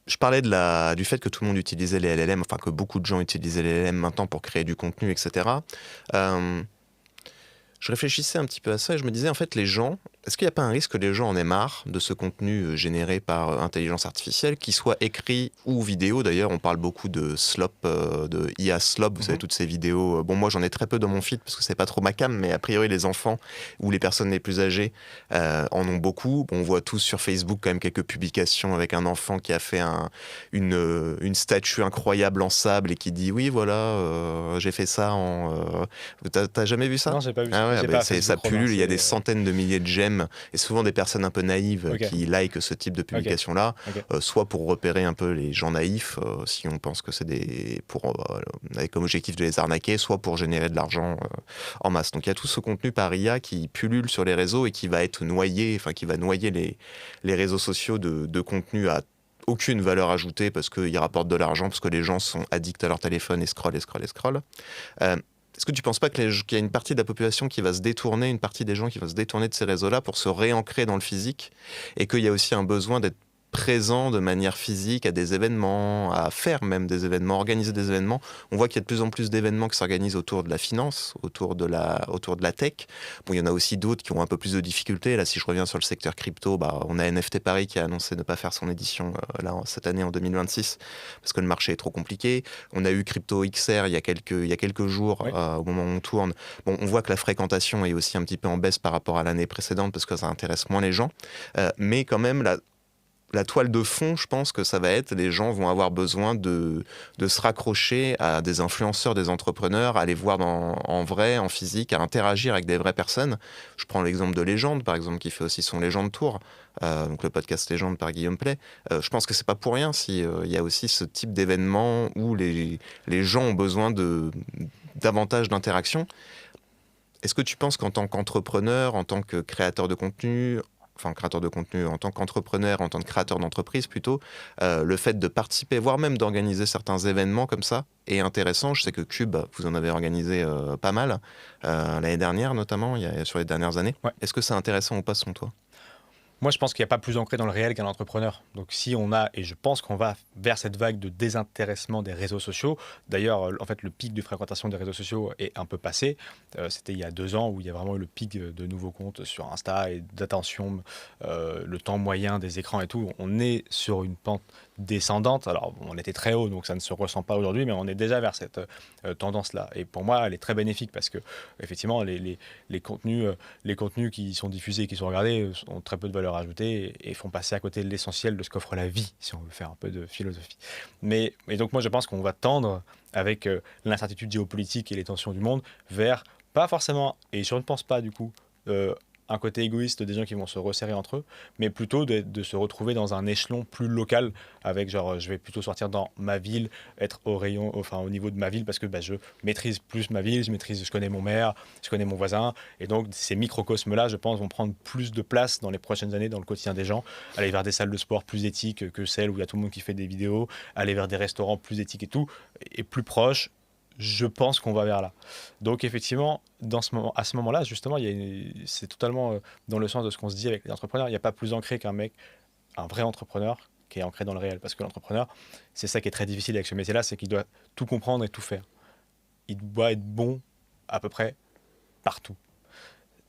Je parlais du fait que tout le monde utilisait les LLM, enfin que beaucoup de gens utilisaient les LLM maintenant pour créer du contenu, etc. Je réfléchissais un petit peu à ça et je me disais, en fait, les gens, est-ce qu'il n'y a pas un risque que les gens en aient marre de ce contenu généré par intelligence artificielle, qu'il soit écrit ou vidéo? D'ailleurs, on parle beaucoup de slop, de IA slop, vous savez, toutes ces vidéos. Bon, moi, j'en ai très peu dans mon feed parce que c'est pas trop ma cam, mais a priori, les enfants ou les personnes les plus âgées en ont beaucoup. Bon, on voit tous sur Facebook quand même quelques publications avec un enfant qui a fait une statue incroyable en sable et qui dit, oui, voilà, j'ai fait ça en... T'as jamais vu ça? Non, j'ai pas vu ça. Ah ouais, J'ai bah pas ça Facebook pullule, il y a des romancé. centaines de milliers de j'aime, et souvent des personnes un peu naïves Ok. qui likent ce type de publication-là, Ok. soit pour repérer un peu les gens naïfs, si on pense que c'est avec comme objectif de les arnaquer, soit pour générer de l'argent en masse. Donc il y a tout ce contenu par IA qui pullule sur les réseaux et qui va être noyé, enfin qui va noyer les réseaux sociaux de contenu à aucune valeur ajoutée parce qu'ils rapportent de l'argent, parce que les gens sont addicts à leur téléphone et scrollent et scrollent et scrollent. Est-ce que tu ne penses pas qu'il y a une partie de la population qui va se détourner, une partie des gens qui va se détourner de ces réseaux-là pour se réancrer dans le physique, et qu'il y a aussi un besoin d'être présent de manière physique à des événements, à faire même des événements, organiser des événements? On voit qu'il y a de plus en plus d'événements qui s'organisent autour de la finance, autour de la tech. Bon, il y en a aussi d'autres qui ont un peu plus de difficultés. Là, si je reviens sur le secteur crypto, on a NFT Paris qui a annoncé ne pas faire son édition cette année en 2026 parce que le marché est trop compliqué. On a eu Crypto XR il y a quelques jours, Oui. au moment où on tourne. Bon, on voit que la fréquentation est aussi un petit peu en baisse par rapport à l'année précédente parce que ça intéresse moins les gens. Mais quand même, la toile de fond, je pense que ça va être, les gens vont avoir besoin de se raccrocher à des influenceurs, des entrepreneurs, à les voir en vrai, en physique, à interagir avec des vraies personnes. Je prends l'exemple de Légende, par exemple, qui fait aussi son Légende Tour, donc le podcast Légende par Guillaume Play. Je pense que c'est pas pour rien s'il y a aussi ce type d'événement où les gens ont besoin davantage d'interaction. Est-ce que tu penses qu'en tant qu'entrepreneur, en tant que créateur de contenu, en tant qu'entrepreneur, en tant que créateur d'entreprise plutôt, le fait de participer, voire même d'organiser certains événements comme ça est intéressant? Je sais que Cube, vous en avez organisé pas mal, l'année dernière notamment, sur les dernières années. Ouais. Est-ce que c'est intéressant ou pas selon toi? Moi, je pense qu'il n'y a pas plus ancré dans le réel qu'un entrepreneur. Donc, si on a, et je pense qu'on va vers cette vague de désintéressement des réseaux sociaux. D'ailleurs, en fait, le pic de fréquentation des réseaux sociaux est un peu passé. C'était il y a 2 ans où il y a vraiment eu le pic de nouveaux comptes sur Insta et d'attention, le temps moyen des écrans et tout. On est sur une pente descendante. Alors, on était très haut, donc ça ne se ressent pas aujourd'hui, mais on est déjà vers cette tendance-là. Et pour moi, elle est très bénéfique parce que, effectivement, les contenus qui sont diffusés et qui sont regardés ont très peu de valeur ajoutée et font passer à côté de l'essentiel de ce qu'offre la vie, si on veut faire un peu de philosophie. Mais donc moi je pense qu'on va tendre avec l'incertitude géopolitique et les tensions du monde vers, pas forcément, et je ne pense pas du coup, un côté égoïste des gens qui vont se resserrer entre eux, mais plutôt de se retrouver dans un échelon plus local, avec genre je vais plutôt sortir dans ma ville, être au niveau de ma ville parce que je maîtrise plus ma ville, je connais mon maire, je connais mon voisin, et donc ces microcosmes-là, je pense, vont prendre plus de place dans les prochaines années dans le quotidien des gens, aller vers des salles de sport plus éthiques que celles où il y a tout le monde qui fait des vidéos, aller vers des restaurants plus éthiques et tout, et plus proches. Je pense qu'on va vers là. Donc effectivement, à ce moment-là, justement, c'est totalement dans le sens de ce qu'on se dit avec les entrepreneurs. Il n'y a pas plus ancré qu'un mec, un vrai entrepreneur, qui est ancré dans le réel. Parce que l'entrepreneur, c'est ça qui est très difficile avec ce métier-là, c'est qu'il doit tout comprendre et tout faire. Il doit être bon à peu près partout.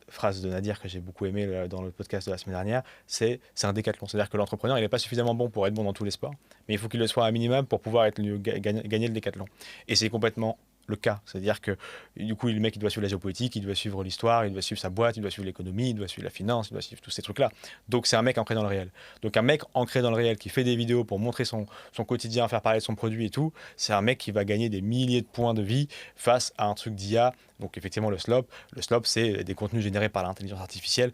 Phrase de Nadir que j'ai beaucoup aimé dans le podcast de la semaine dernière, c'est un décathlon. C'est-à-dire que l'entrepreneur, il n'est pas suffisamment bon pour être bon dans tous les sports, mais il faut qu'il le soit un minimum pour pouvoir gagner le décathlon. Et c'est complètement le cas. C'est-à-dire que du coup, le mec, il doit suivre la géopolitique, il doit suivre l'histoire, il doit suivre sa boîte, il doit suivre l'économie, il doit suivre la finance, il doit suivre tous ces trucs-là. Donc c'est un mec ancré dans le réel. Donc un mec ancré dans le réel qui fait des vidéos pour montrer son quotidien, faire parler de son produit et tout, c'est un mec qui va gagner des milliers de points de vie face à un truc d'IA. Donc effectivement, le slop, c'est des contenus générés par l'intelligence artificielle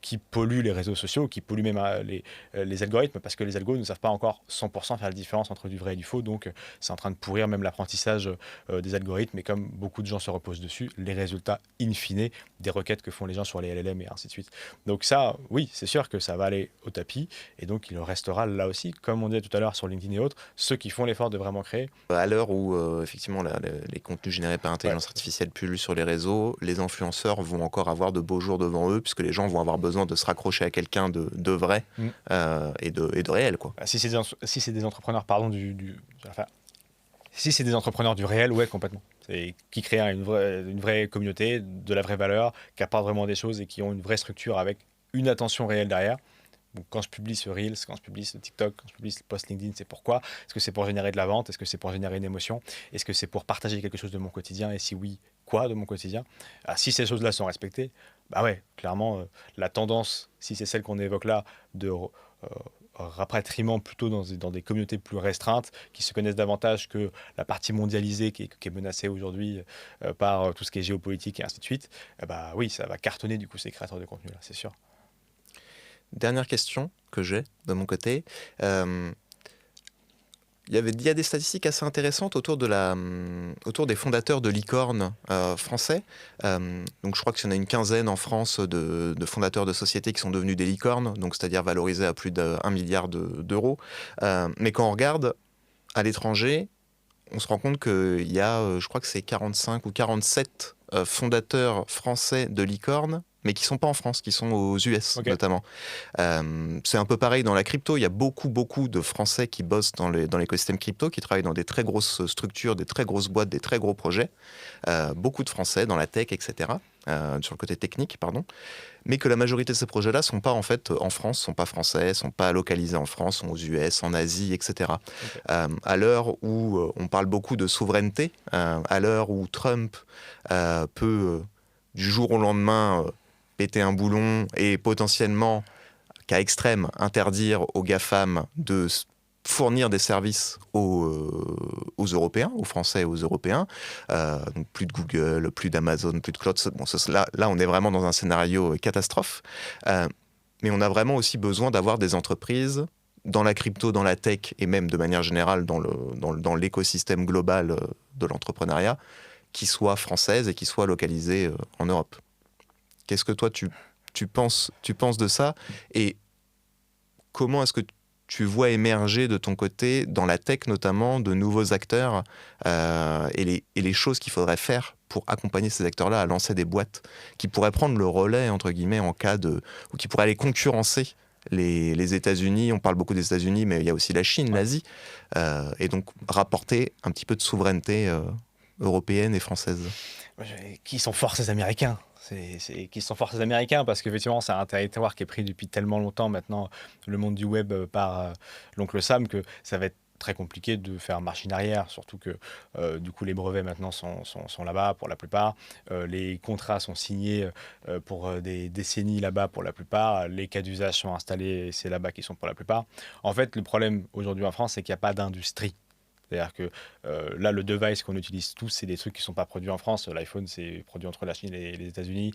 qui polluent les réseaux sociaux, qui polluent même les algorithmes, parce que les algos ne savent pas encore 100% faire la différence entre du vrai et du faux. Donc c'est en train de pourrir même l'apprentissage des algorithmes. Et comme beaucoup de gens se reposent dessus, les résultats in fine des requêtes que font les gens sur les LLM et ainsi de suite. Donc ça, oui, c'est sûr que ça va aller au tapis. Et donc il restera là aussi, comme on disait tout à l'heure sur LinkedIn et autres, ceux qui font l'effort de vraiment créer. À l'heure où effectivement les contenus générés par intelligence artificielle pullulent sur les réseaux, les influenceurs vont encore avoir de beaux jours devant eux, puisque les gens vont avoir besoin de se raccrocher à quelqu'un de vrai et de réel, quoi. Si c'est des entrepreneurs, pardon, Si c'est des entrepreneurs du réel, ouais, complètement. C'est qui créent une vraie communauté, de la vraie valeur, qui apportent vraiment des choses et qui ont une vraie structure avec une attention réelle derrière. Donc, quand je publie ce Reels, quand je publie ce TikTok, quand je publie ce post LinkedIn, c'est pourquoi? Est-ce que c'est pour générer de la vente? Est-ce que c'est pour générer une émotion? Est-ce que c'est pour partager quelque chose de mon quotidien? Et si oui, quoi de mon quotidien? Si ces choses-là sont respectées, bah ouais, clairement, la tendance, si c'est celle qu'on évoque là, de rapatriement plutôt dans des communautés plus restreintes, qui se connaissent davantage que la partie mondialisée qui est menacée aujourd'hui par tout ce qui est géopolitique et ainsi de suite, bah oui, ça va cartonner du coup ces créateurs de contenu là, c'est sûr. Dernière question que j'ai de mon côté. Il y a des statistiques assez intéressantes autour des fondateurs de licornes français. Donc je crois qu'il y en a une quinzaine en France de fondateurs de sociétés qui sont devenus des licornes, donc c'est-à-dire valorisés à plus d'1 milliard d'euros. Mais quand on regarde à l'étranger, on se rend compte qu'il y a, je crois que c'est 45 ou 47 fondateurs français de licornes, mais qui sont pas en France, qui sont aux US Ok. notamment. C'est un peu pareil dans la crypto. Il y a beaucoup de Français qui bossent dans l'écosystème crypto, qui travaillent dans des très grosses structures, des très grosses boîtes, des très gros projets. Beaucoup de Français dans la tech, etc. Sur le côté technique, pardon. Mais que la majorité de ces projets-là sont pas en fait en France, sont pas français, sont pas localisés en France, sont aux US, en Asie, etc. Ok. À l'heure où on parle beaucoup de souveraineté, à l'heure où Trump peut du jour au lendemain péter un boulon et potentiellement, cas extrême, interdire aux GAFAM de fournir des services aux Européens, aux Français et aux Européens. Donc plus de Google, plus d'Amazon, plus de cloud. Bon, là, on est vraiment dans un scénario catastrophe. Mais on a vraiment aussi besoin d'avoir des entreprises dans la crypto, dans la tech et même de manière générale dans l'écosystème global de l'entrepreneuriat qui soient françaises et qui soient localisées en Europe. Qu'est-ce que toi tu penses de ça et comment est-ce que tu vois émerger de ton côté, dans la tech notamment, de nouveaux acteurs et les choses qu'il faudrait faire pour accompagner ces acteurs-là à lancer des boîtes qui pourraient prendre le relais, entre guillemets, en cas de... ou qui pourraient aller concurrencer les États-Unis. On parle beaucoup des États-Unis, mais il y a aussi la Chine, Ouais. l'Asie. Et donc rapporter un petit peu de souveraineté européenne et française. Qui sont forts ces Américains? Qui sont forts ces Américains parce qu'effectivement, c'est un territoire qui est pris depuis tellement longtemps maintenant, le monde du web par l'oncle Sam, que ça va être très compliqué de faire machine arrière, surtout que du coup les brevets maintenant sont là-bas pour la plupart, les contrats sont signés pour des décennies là-bas pour la plupart, les cas d'usage sont installés et c'est là-bas qu'ils sont pour la plupart. En fait, le problème aujourd'hui en France, c'est qu'il n'y a pas d'industrie. C'est-à-dire que là, le device qu'on utilise tous, c'est des trucs qui ne sont pas produits en France. L'iPhone, c'est produit entre la Chine et les États-Unis.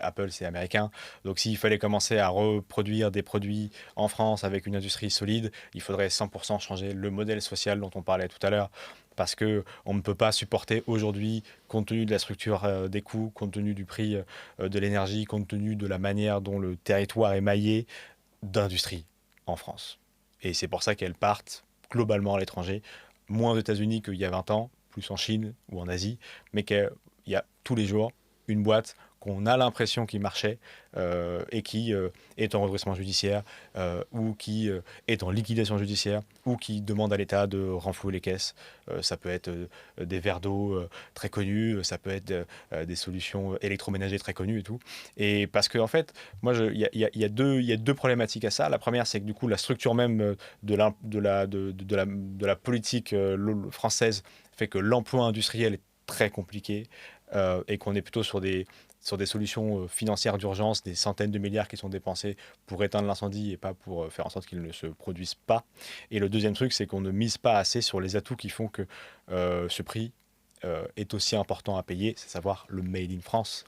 Apple, c'est américain. Donc, s'il fallait commencer à reproduire des produits en France avec une industrie solide, il faudrait 100% changer le modèle social dont on parlait tout à l'heure. Parce qu'on ne peut pas supporter aujourd'hui, compte tenu de la structure des coûts, compte tenu du prix de l'énergie, compte tenu de la manière dont le territoire est maillé, d'industrie en France. Et c'est pour ça qu'elles partent globalement à l'étranger, moins aux États-Unis qu'il y a 20 ans, plus en Chine ou en Asie, mais qu'il y a tous les jours une boîte qu'on a l'impression qui marchait et qui est en redressement judiciaire ou qui est en liquidation judiciaire ou qui demande à l'État de renflouer les caisses. Ça peut être des verres d'eau très connus, ça peut être des solutions électroménagères très connues et tout. Et parce qu'en fait, moi, il y a deux problématiques à ça. La première, c'est que du coup, la structure même de la politique française fait que l'emploi industriel est très compliqué et qu'on est plutôt sur des solutions financières d'urgence, des centaines de milliards qui sont dépensés pour éteindre l'incendie et pas pour faire en sorte qu'il ne se produise pas. Et le deuxième truc, c'est qu'on ne mise pas assez sur les atouts qui font que ce prix est aussi important à payer, c'est savoir le Made in France.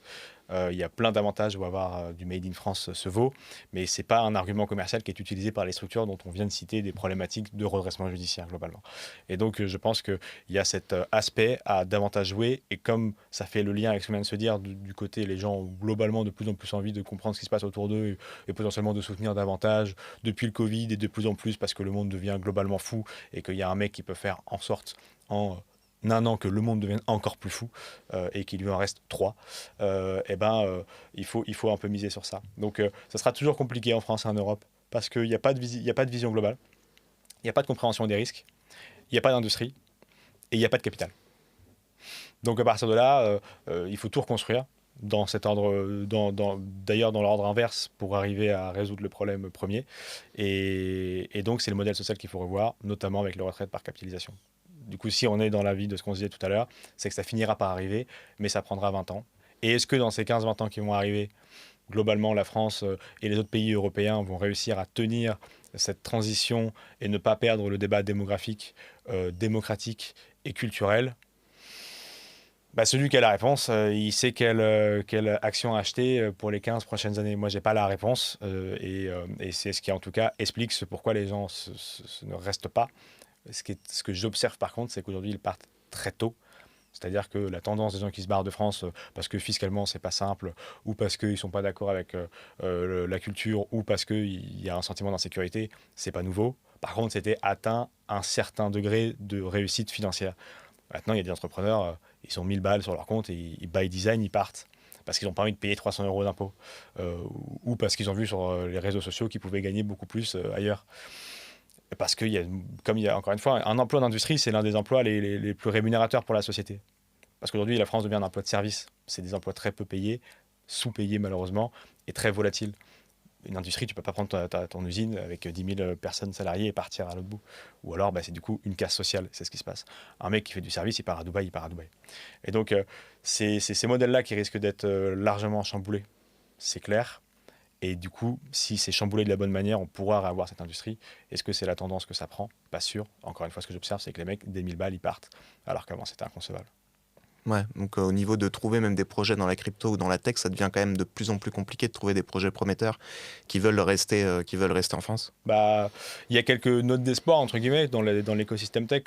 Il y a plein d'avantages où avoir du Made in France se vaut, mais ce n'est pas un argument commercial qui est utilisé par les structures dont on vient de citer des problématiques de redressement judiciaire globalement. Et donc je pense qu'il y a cet aspect à davantage jouer, et comme ça fait le lien avec ce qu'on vient de se dire, du côté les gens ont globalement de plus en plus envie de comprendre ce qui se passe autour d'eux et potentiellement de soutenir davantage depuis le Covid et de plus en plus parce que le monde devient globalement fou et qu'il y a un mec qui peut faire en sorte en un an que le monde devienne encore plus fou et qu'il lui en reste trois, il faut un peu miser sur ça. Donc ça sera toujours compliqué en France et en Europe parce qu'il n'y a pas de vision globale, il n'y a pas de compréhension des risques, il n'y a pas d'industrie. et il n'y a pas de capital. Donc à partir de là, il faut tout reconstruire dans cet ordre, d'ailleurs dans l'ordre inverse pour arriver à résoudre le problème premier. Et donc c'est le modèle social qu'il faut revoir, notamment avec les retraites par capitalisation. Du coup, si on est dans la vie de ce qu'on disait tout à l'heure, c'est que ça finira par arriver, mais ça prendra 20 ans. Et est-ce que dans ces 15-20 ans qui vont arriver, globalement, la France et les autres pays européens vont réussir à tenir cette transition et ne pas perdre le débat démographique, démocratique et culturel? Bah, celui qui a la réponse, il sait quelle action acheter pour les 15 prochaines années. Moi, j'ai pas la réponse et c'est ce qui, en tout cas, explique pourquoi les gens ne restent pas. Ce que j'observe, par contre, c'est qu'aujourd'hui, ils partent très tôt. C'est-à-dire que la tendance des gens qui se barrent de France parce que fiscalement, c'est pas simple, ou parce qu'ils sont pas d'accord avec la culture, ou parce qu'il y a un sentiment d'insécurité, c'est pas nouveau. Par contre, c'était atteint un certain degré de réussite financière. Maintenant, il y a des entrepreneurs, ils ont 1000 balles sur leur compte et by design, ils partent. Parce qu'ils n'ont pas envie de payer 300 euros d'impôts. Ou parce qu'ils ont vu sur les réseaux sociaux qu'ils pouvaient gagner beaucoup plus ailleurs. Parce qu'il y a, comme il y a encore une fois, un emploi d'industrie, c'est l'un des emplois les plus rémunérateurs pour la société. Parce qu'aujourd'hui, la France devient un emploi de service. C'est des emplois très peu payés, sous-payés malheureusement, et très volatiles. Une industrie, tu ne peux pas prendre ton usine avec 10 000 personnes salariées et partir à l'autre bout. Ou alors, c'est du coup une casse sociale, c'est ce qui se passe. Un mec qui fait du service, il part à Dubaï, il part à Dubaï. Et donc, c'est ces modèles-là qui risquent d'être largement chamboulés, c'est clair. Et du coup, si c'est chamboulé de la bonne manière, on pourra avoir cette industrie. Est-ce que c'est la tendance que ça prend? Pas sûr. Encore une fois, ce que j'observe, c'est que les mecs, dès 1000 balles, ils partent. Alors qu'avant, c'était inconcevable. Ouais, donc au niveau de trouver même des projets dans la crypto ou dans la tech, ça devient quand même de plus en plus compliqué de trouver des projets prometteurs qui veulent rester en France. Il y a quelques notes d'espoir, entre guillemets, dans l'écosystème tech.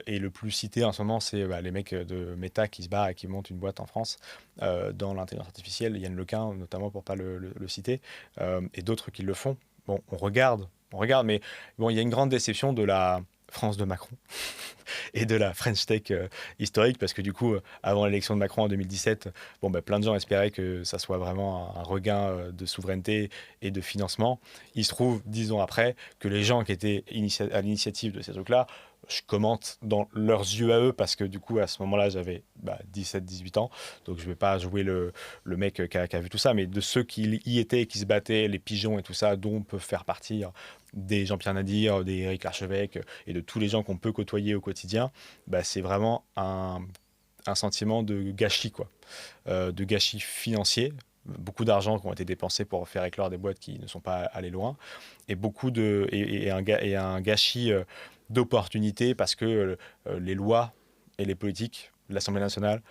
Et le plus cité en ce moment, c'est les mecs de Meta qui se barrent et qui montent une boîte en France dans l'intelligence artificielle. Yann Lequin, notamment, pour ne pas le citer, et d'autres qui le font. Bon, on regarde, mais bon, il y a une grande déception de la France de Macron et de la French Tech historique, parce que du coup, avant l'élection de Macron en 2017, plein de gens espéraient que ça soit vraiment un regain de souveraineté et de financement. Il se trouve, 10 ans après, que les gens qui étaient à l'initiative de ces trucs-là, je commente dans leurs yeux à eux, parce que du coup, à ce moment-là, j'avais 17-18 ans, donc je ne vais pas jouer le mec qui a vu tout ça, mais de ceux qui y étaient, qui se battaient, les pigeons et tout ça, dont on peut faire partir des Jean-Pierre Nadir, des Éric Larchevêque et de tous les gens qu'on peut côtoyer au quotidien, c'est vraiment un sentiment de gâchis, quoi. De gâchis financier. Beaucoup d'argent qui ont été dépensés pour faire éclore des boîtes qui ne sont pas allées loin, et un gâchis d'opportunités, parce que les lois et les politiques, l'Assemblée nationale,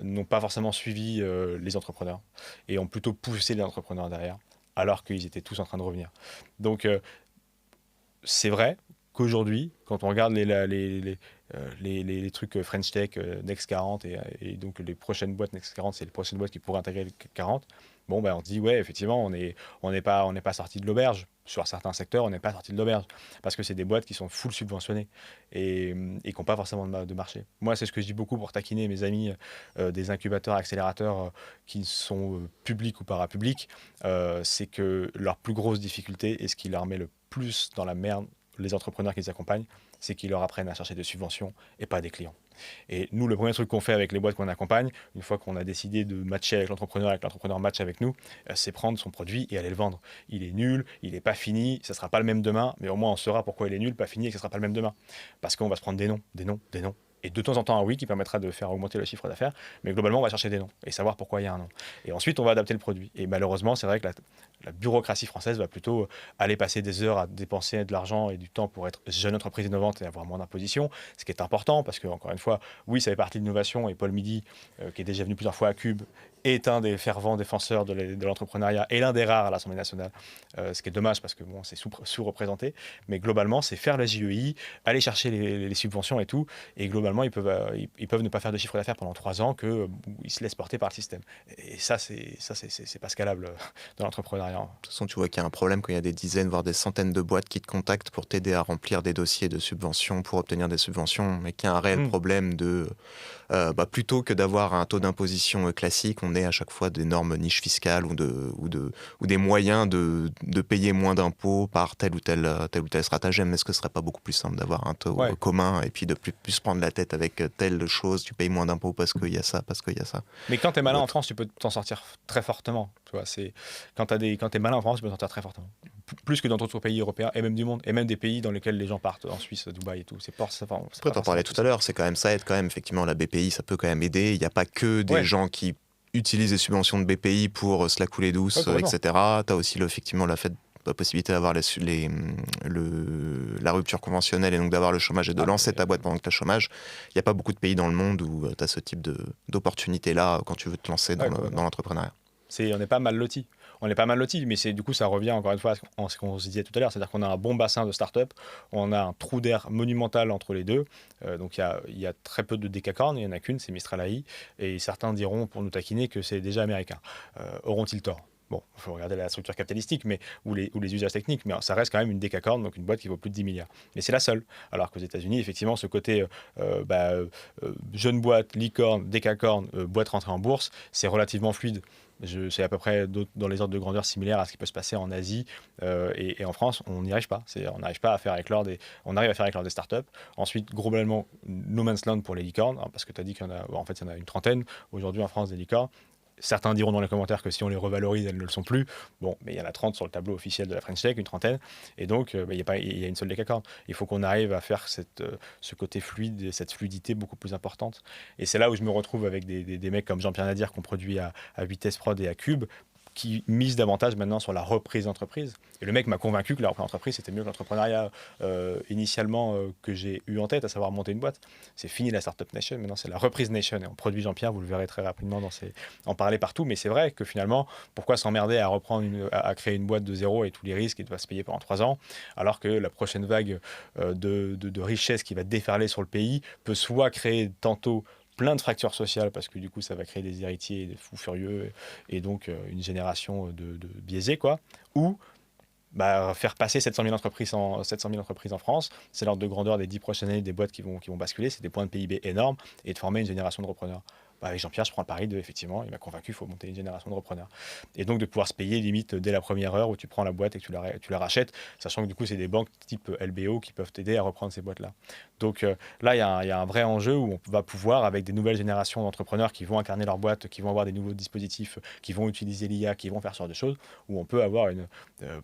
n'ont pas forcément suivi les entrepreneurs et ont plutôt poussé les entrepreneurs derrière, alors qu'ils étaient tous en train de revenir. Donc, c'est vrai qu'aujourd'hui, quand on regarde les trucs French Tech, Next 40, et donc les prochaines boîtes Next 40, c'est les prochaines boîtes qui pourraient intégrer le CAC 40, on se dit, ouais, effectivement, on n'est pas sorti de l'auberge. Sur certains secteurs, on n'est pas sorti de l'auberge, parce que c'est des boîtes qui sont full subventionnées et qui n'ont pas forcément de marché. Moi, c'est ce que je dis beaucoup pour taquiner mes amis des incubateurs, accélérateurs qui sont publics ou parapublics, c'est que leur plus grosse difficulté, et ce qui leur met le plus dans la merde, les entrepreneurs qui les accompagnent, c'est qu'ils leur apprennent à chercher des subventions et pas des clients. Et nous, le premier truc qu'on fait avec les boîtes qu'on accompagne, une fois qu'on a décidé de matcher avec l'entrepreneur match avec nous, c'est prendre son produit et aller le vendre. Il est nul, il n'est pas fini, ça ne sera pas le même demain, mais au moins on saura pourquoi il est nul, pas fini, et que ça ne sera pas le même demain. Parce qu'on va se prendre des noms. Et de temps en temps un oui qui permettra de faire augmenter le chiffre d'affaires, mais globalement on va chercher des noms et savoir pourquoi il y a un nom. Et ensuite on va adapter le produit. Et malheureusement c'est vrai que la bureaucratie française va plutôt aller passer des heures à dépenser de l'argent et du temps pour être jeune entreprise innovante et avoir moins d'imposition, ce qui est important, parce que encore une fois, oui, ça fait partie de l'innovation, et Paul Midi, qui est déjà venu plusieurs fois à Cube, est un des fervents défenseurs de l'entrepreneuriat et l'un des rares à l'Assemblée nationale, ce qui est dommage parce que c'est sous-représenté, mais globalement c'est faire la JEI, aller chercher les subventions et tout, et globalement ils peuvent ne pas faire de chiffre d'affaires pendant 3 ans, qu'ils se laissent porter par le système. Et ça c'est pas scalable dans l'entrepreneuriat. l'entrepreneuriat. De toute façon, tu vois qu'il y a un problème quand il y a des dizaines, voire des centaines de boîtes qui te contactent pour t'aider à remplir des dossiers de subventions, pour obtenir des subventions, mais qu'il y a un réel problème de... plutôt que d'avoir un taux d'imposition classique, on est à chaque fois des normes niches fiscales ou des moyens de payer moins d'impôts par tel ou tel stratagème. Est-ce que ce serait pas beaucoup plus simple d'avoir un taux commun et puis de plus prendre la tête avec telle chose, tu payes moins d'impôts parce qu'il y a ça, parce qu'il y a ça. Mais quand tu es malin en France, tu peux t'en sortir très fortement. Tu vois, quand tu es malin en France, tu peux t'en sortir très fortement. Plus que dans d'autres pays européens et même du monde, et même des pays dans lesquels les gens partent, en Suisse, Dubaï et tout. Après, t'en parlais tout à l'heure, ça aide quand même, effectivement, la BPI, ça peut quand même aider. Il n'y a pas que des gens qui utilisent les subventions de BPI pour se la couler douce, etc. Tu as aussi effectivement la possibilité d'avoir la rupture conventionnelle et donc d'avoir le chômage et de lancer ta boîte pendant que tu as chômage. Il n'y a pas beaucoup de pays dans le monde où tu as ce type d'opportunité-là quand tu veux te lancer dans l'entrepreneuriat. On est pas mal lotis. On est pas mal lotis, mais du coup, ça revient encore une fois à ce qu'on se disait tout à l'heure, c'est-à-dire qu'on a un bon bassin de start-up, on a un trou d'air monumental entre les deux, donc il y a très peu de décacornes, il n'y en a qu'une, c'est Mistral AI, et certains diront, pour nous taquiner, que c'est déjà américain. Auront-ils tort ? Bon, il faut regarder la structure capitalistique ou les usages techniques, mais ça reste quand même une décacorne, donc une boîte qui vaut plus de 10 milliards. Mais c'est la seule. Alors qu'aux États-Unis, effectivement, ce côté jeune boîte, licorne, décacorne, boîte rentrée en bourse, c'est relativement fluide. C'est à peu près dans les ordres de grandeur similaires à ce qui peut se passer en Asie et en France, on n'y arrive pas. On n'arrive pas à faire éclore on arrive à faire éclore des startups. Ensuite, globalement, no man's land pour les licornes, parce que tu as dit qu'il y en a, en fait, il y en a une trentaine aujourd'hui en France des licornes. Certains diront dans les commentaires que si on les revalorise, elles ne le sont plus. Bon, mais il y en a 30 sur le tableau officiel de la French Tech, une trentaine. Et donc, il y a une seule décacorne. Il faut qu'on arrive à faire ce côté fluide, cette fluidité beaucoup plus importante. Et c'est là où je me retrouve avec des mecs comme Jean-Pierre Nadir qu'on produit à Vitesse Prod et à Cube, qui mise davantage maintenant sur la reprise d'entreprise. Et le mec m'a convaincu que la reprise d'entreprise, c'était mieux que l'entrepreneuriat initialement que j'ai eu en tête, à savoir monter une boîte. C'est fini la Startup Nation, maintenant c'est la reprise Nation. Et on produit Jean-Pierre, vous le verrez très rapidement en parler partout. Mais c'est vrai que finalement, pourquoi s'emmerder à créer une boîte de zéro et tous les risques et de se payer pendant 3 ans, alors que la prochaine vague de richesse qui va déferler sur le pays peut soit créer tantôt plein de fractures sociales parce que du coup ça va créer des héritiers, des fous furieux et donc une génération de biaisés quoi, ou faire passer 700 000 entreprises en France, c'est l'ordre de grandeur des 10 prochaines années des boîtes qui vont basculer, c'est des points de PIB énormes et de former une génération de repreneurs. Avec Jean-Pierre, je prends le pari effectivement, il m'a convaincu qu'il faut monter une génération de repreneurs. Et donc de pouvoir se payer limite dès la première heure où tu prends la boîte et que tu la rachètes, sachant que du coup c'est des banques type LBO qui peuvent t'aider à reprendre ces boîtes-là. Donc là, il y a un vrai enjeu où on va pouvoir, avec des nouvelles générations d'entrepreneurs qui vont incarner leur boîte, qui vont avoir des nouveaux dispositifs, qui vont utiliser l'IA, qui vont faire ce genre de choses, où on peut avoir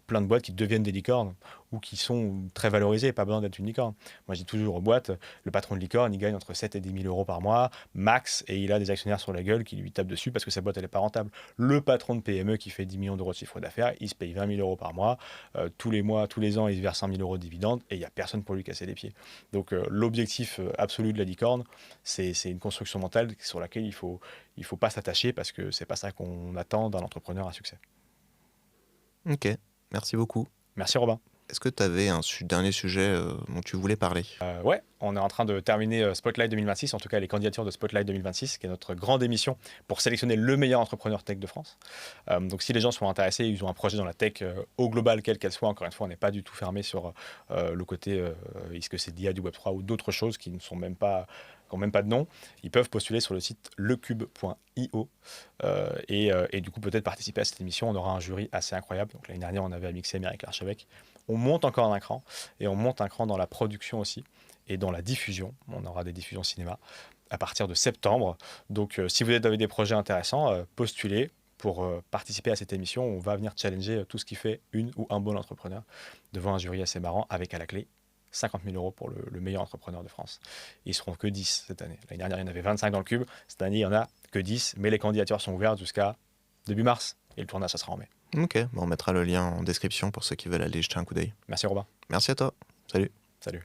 plein de boîtes qui deviennent des licornes ou qui sont très valorisées, pas besoin d'être une licorne. Moi, je dis toujours aux boîtes, le patron de licorne, il gagne entre 7 et 10 000 euros par mois, max, et il a des actionnaires sur la gueule qui lui tapent dessus parce que sa boîte, elle n'est pas rentable. Le patron de PME qui fait 10 millions d'euros de chiffre d'affaires, il se paye 20 000 euros par mois. Tous les mois, tous les ans, il se verse 100 000 euros de dividendes et il n'y a personne pour lui casser les pieds. Donc, l'objectif absolu de la licorne, c'est une construction mentale sur laquelle il faut pas s'attacher parce que c'est pas ça qu'on attend d'un entrepreneur à succès. Ok, merci beaucoup. Merci Robin. Est-ce que tu avais un dernier sujet dont tu voulais parler ? Ouais, on est en train de terminer Spotlight 2026, en tout cas les candidatures de Spotlight 2026, qui est notre grande émission pour sélectionner le meilleur entrepreneur tech de France. Donc si les gens sont intéressés, ils ont un projet dans la tech au global, quelle qu'elle soit, encore une fois, on n'est pas du tout fermé sur le côté, est-ce que c'est d'IA, du Web3 ou d'autres choses qui ne sont même pas... qui n'ont même pas de nom, ils peuvent postuler sur le site lecube.io et du coup peut-être participer à cette émission. On aura un jury assez incroyable. Donc l'année dernière, on avait Amixem et Eric Larchevêque. On monte encore un cran et on monte un cran dans la production aussi et dans la diffusion. On aura des diffusions cinéma à partir de septembre. Donc si vous avez des projets intéressants, postulez pour participer à cette émission. On va venir challenger tout ce qui fait une ou un bon entrepreneur devant un jury assez marrant avec à la clé 50 000 euros pour le meilleur entrepreneur de France. Ils seront que 10 cette année. L'année dernière, il y en avait 25 dans le cube. Cette année, il n'y en a que 10, mais les candidatures sont ouvertes jusqu'à début mars. Et le tournage, ça sera en mai. Ok, on mettra le lien en description pour ceux qui veulent aller jeter un coup d'œil. Merci Robin. Merci à toi. Salut. Salut.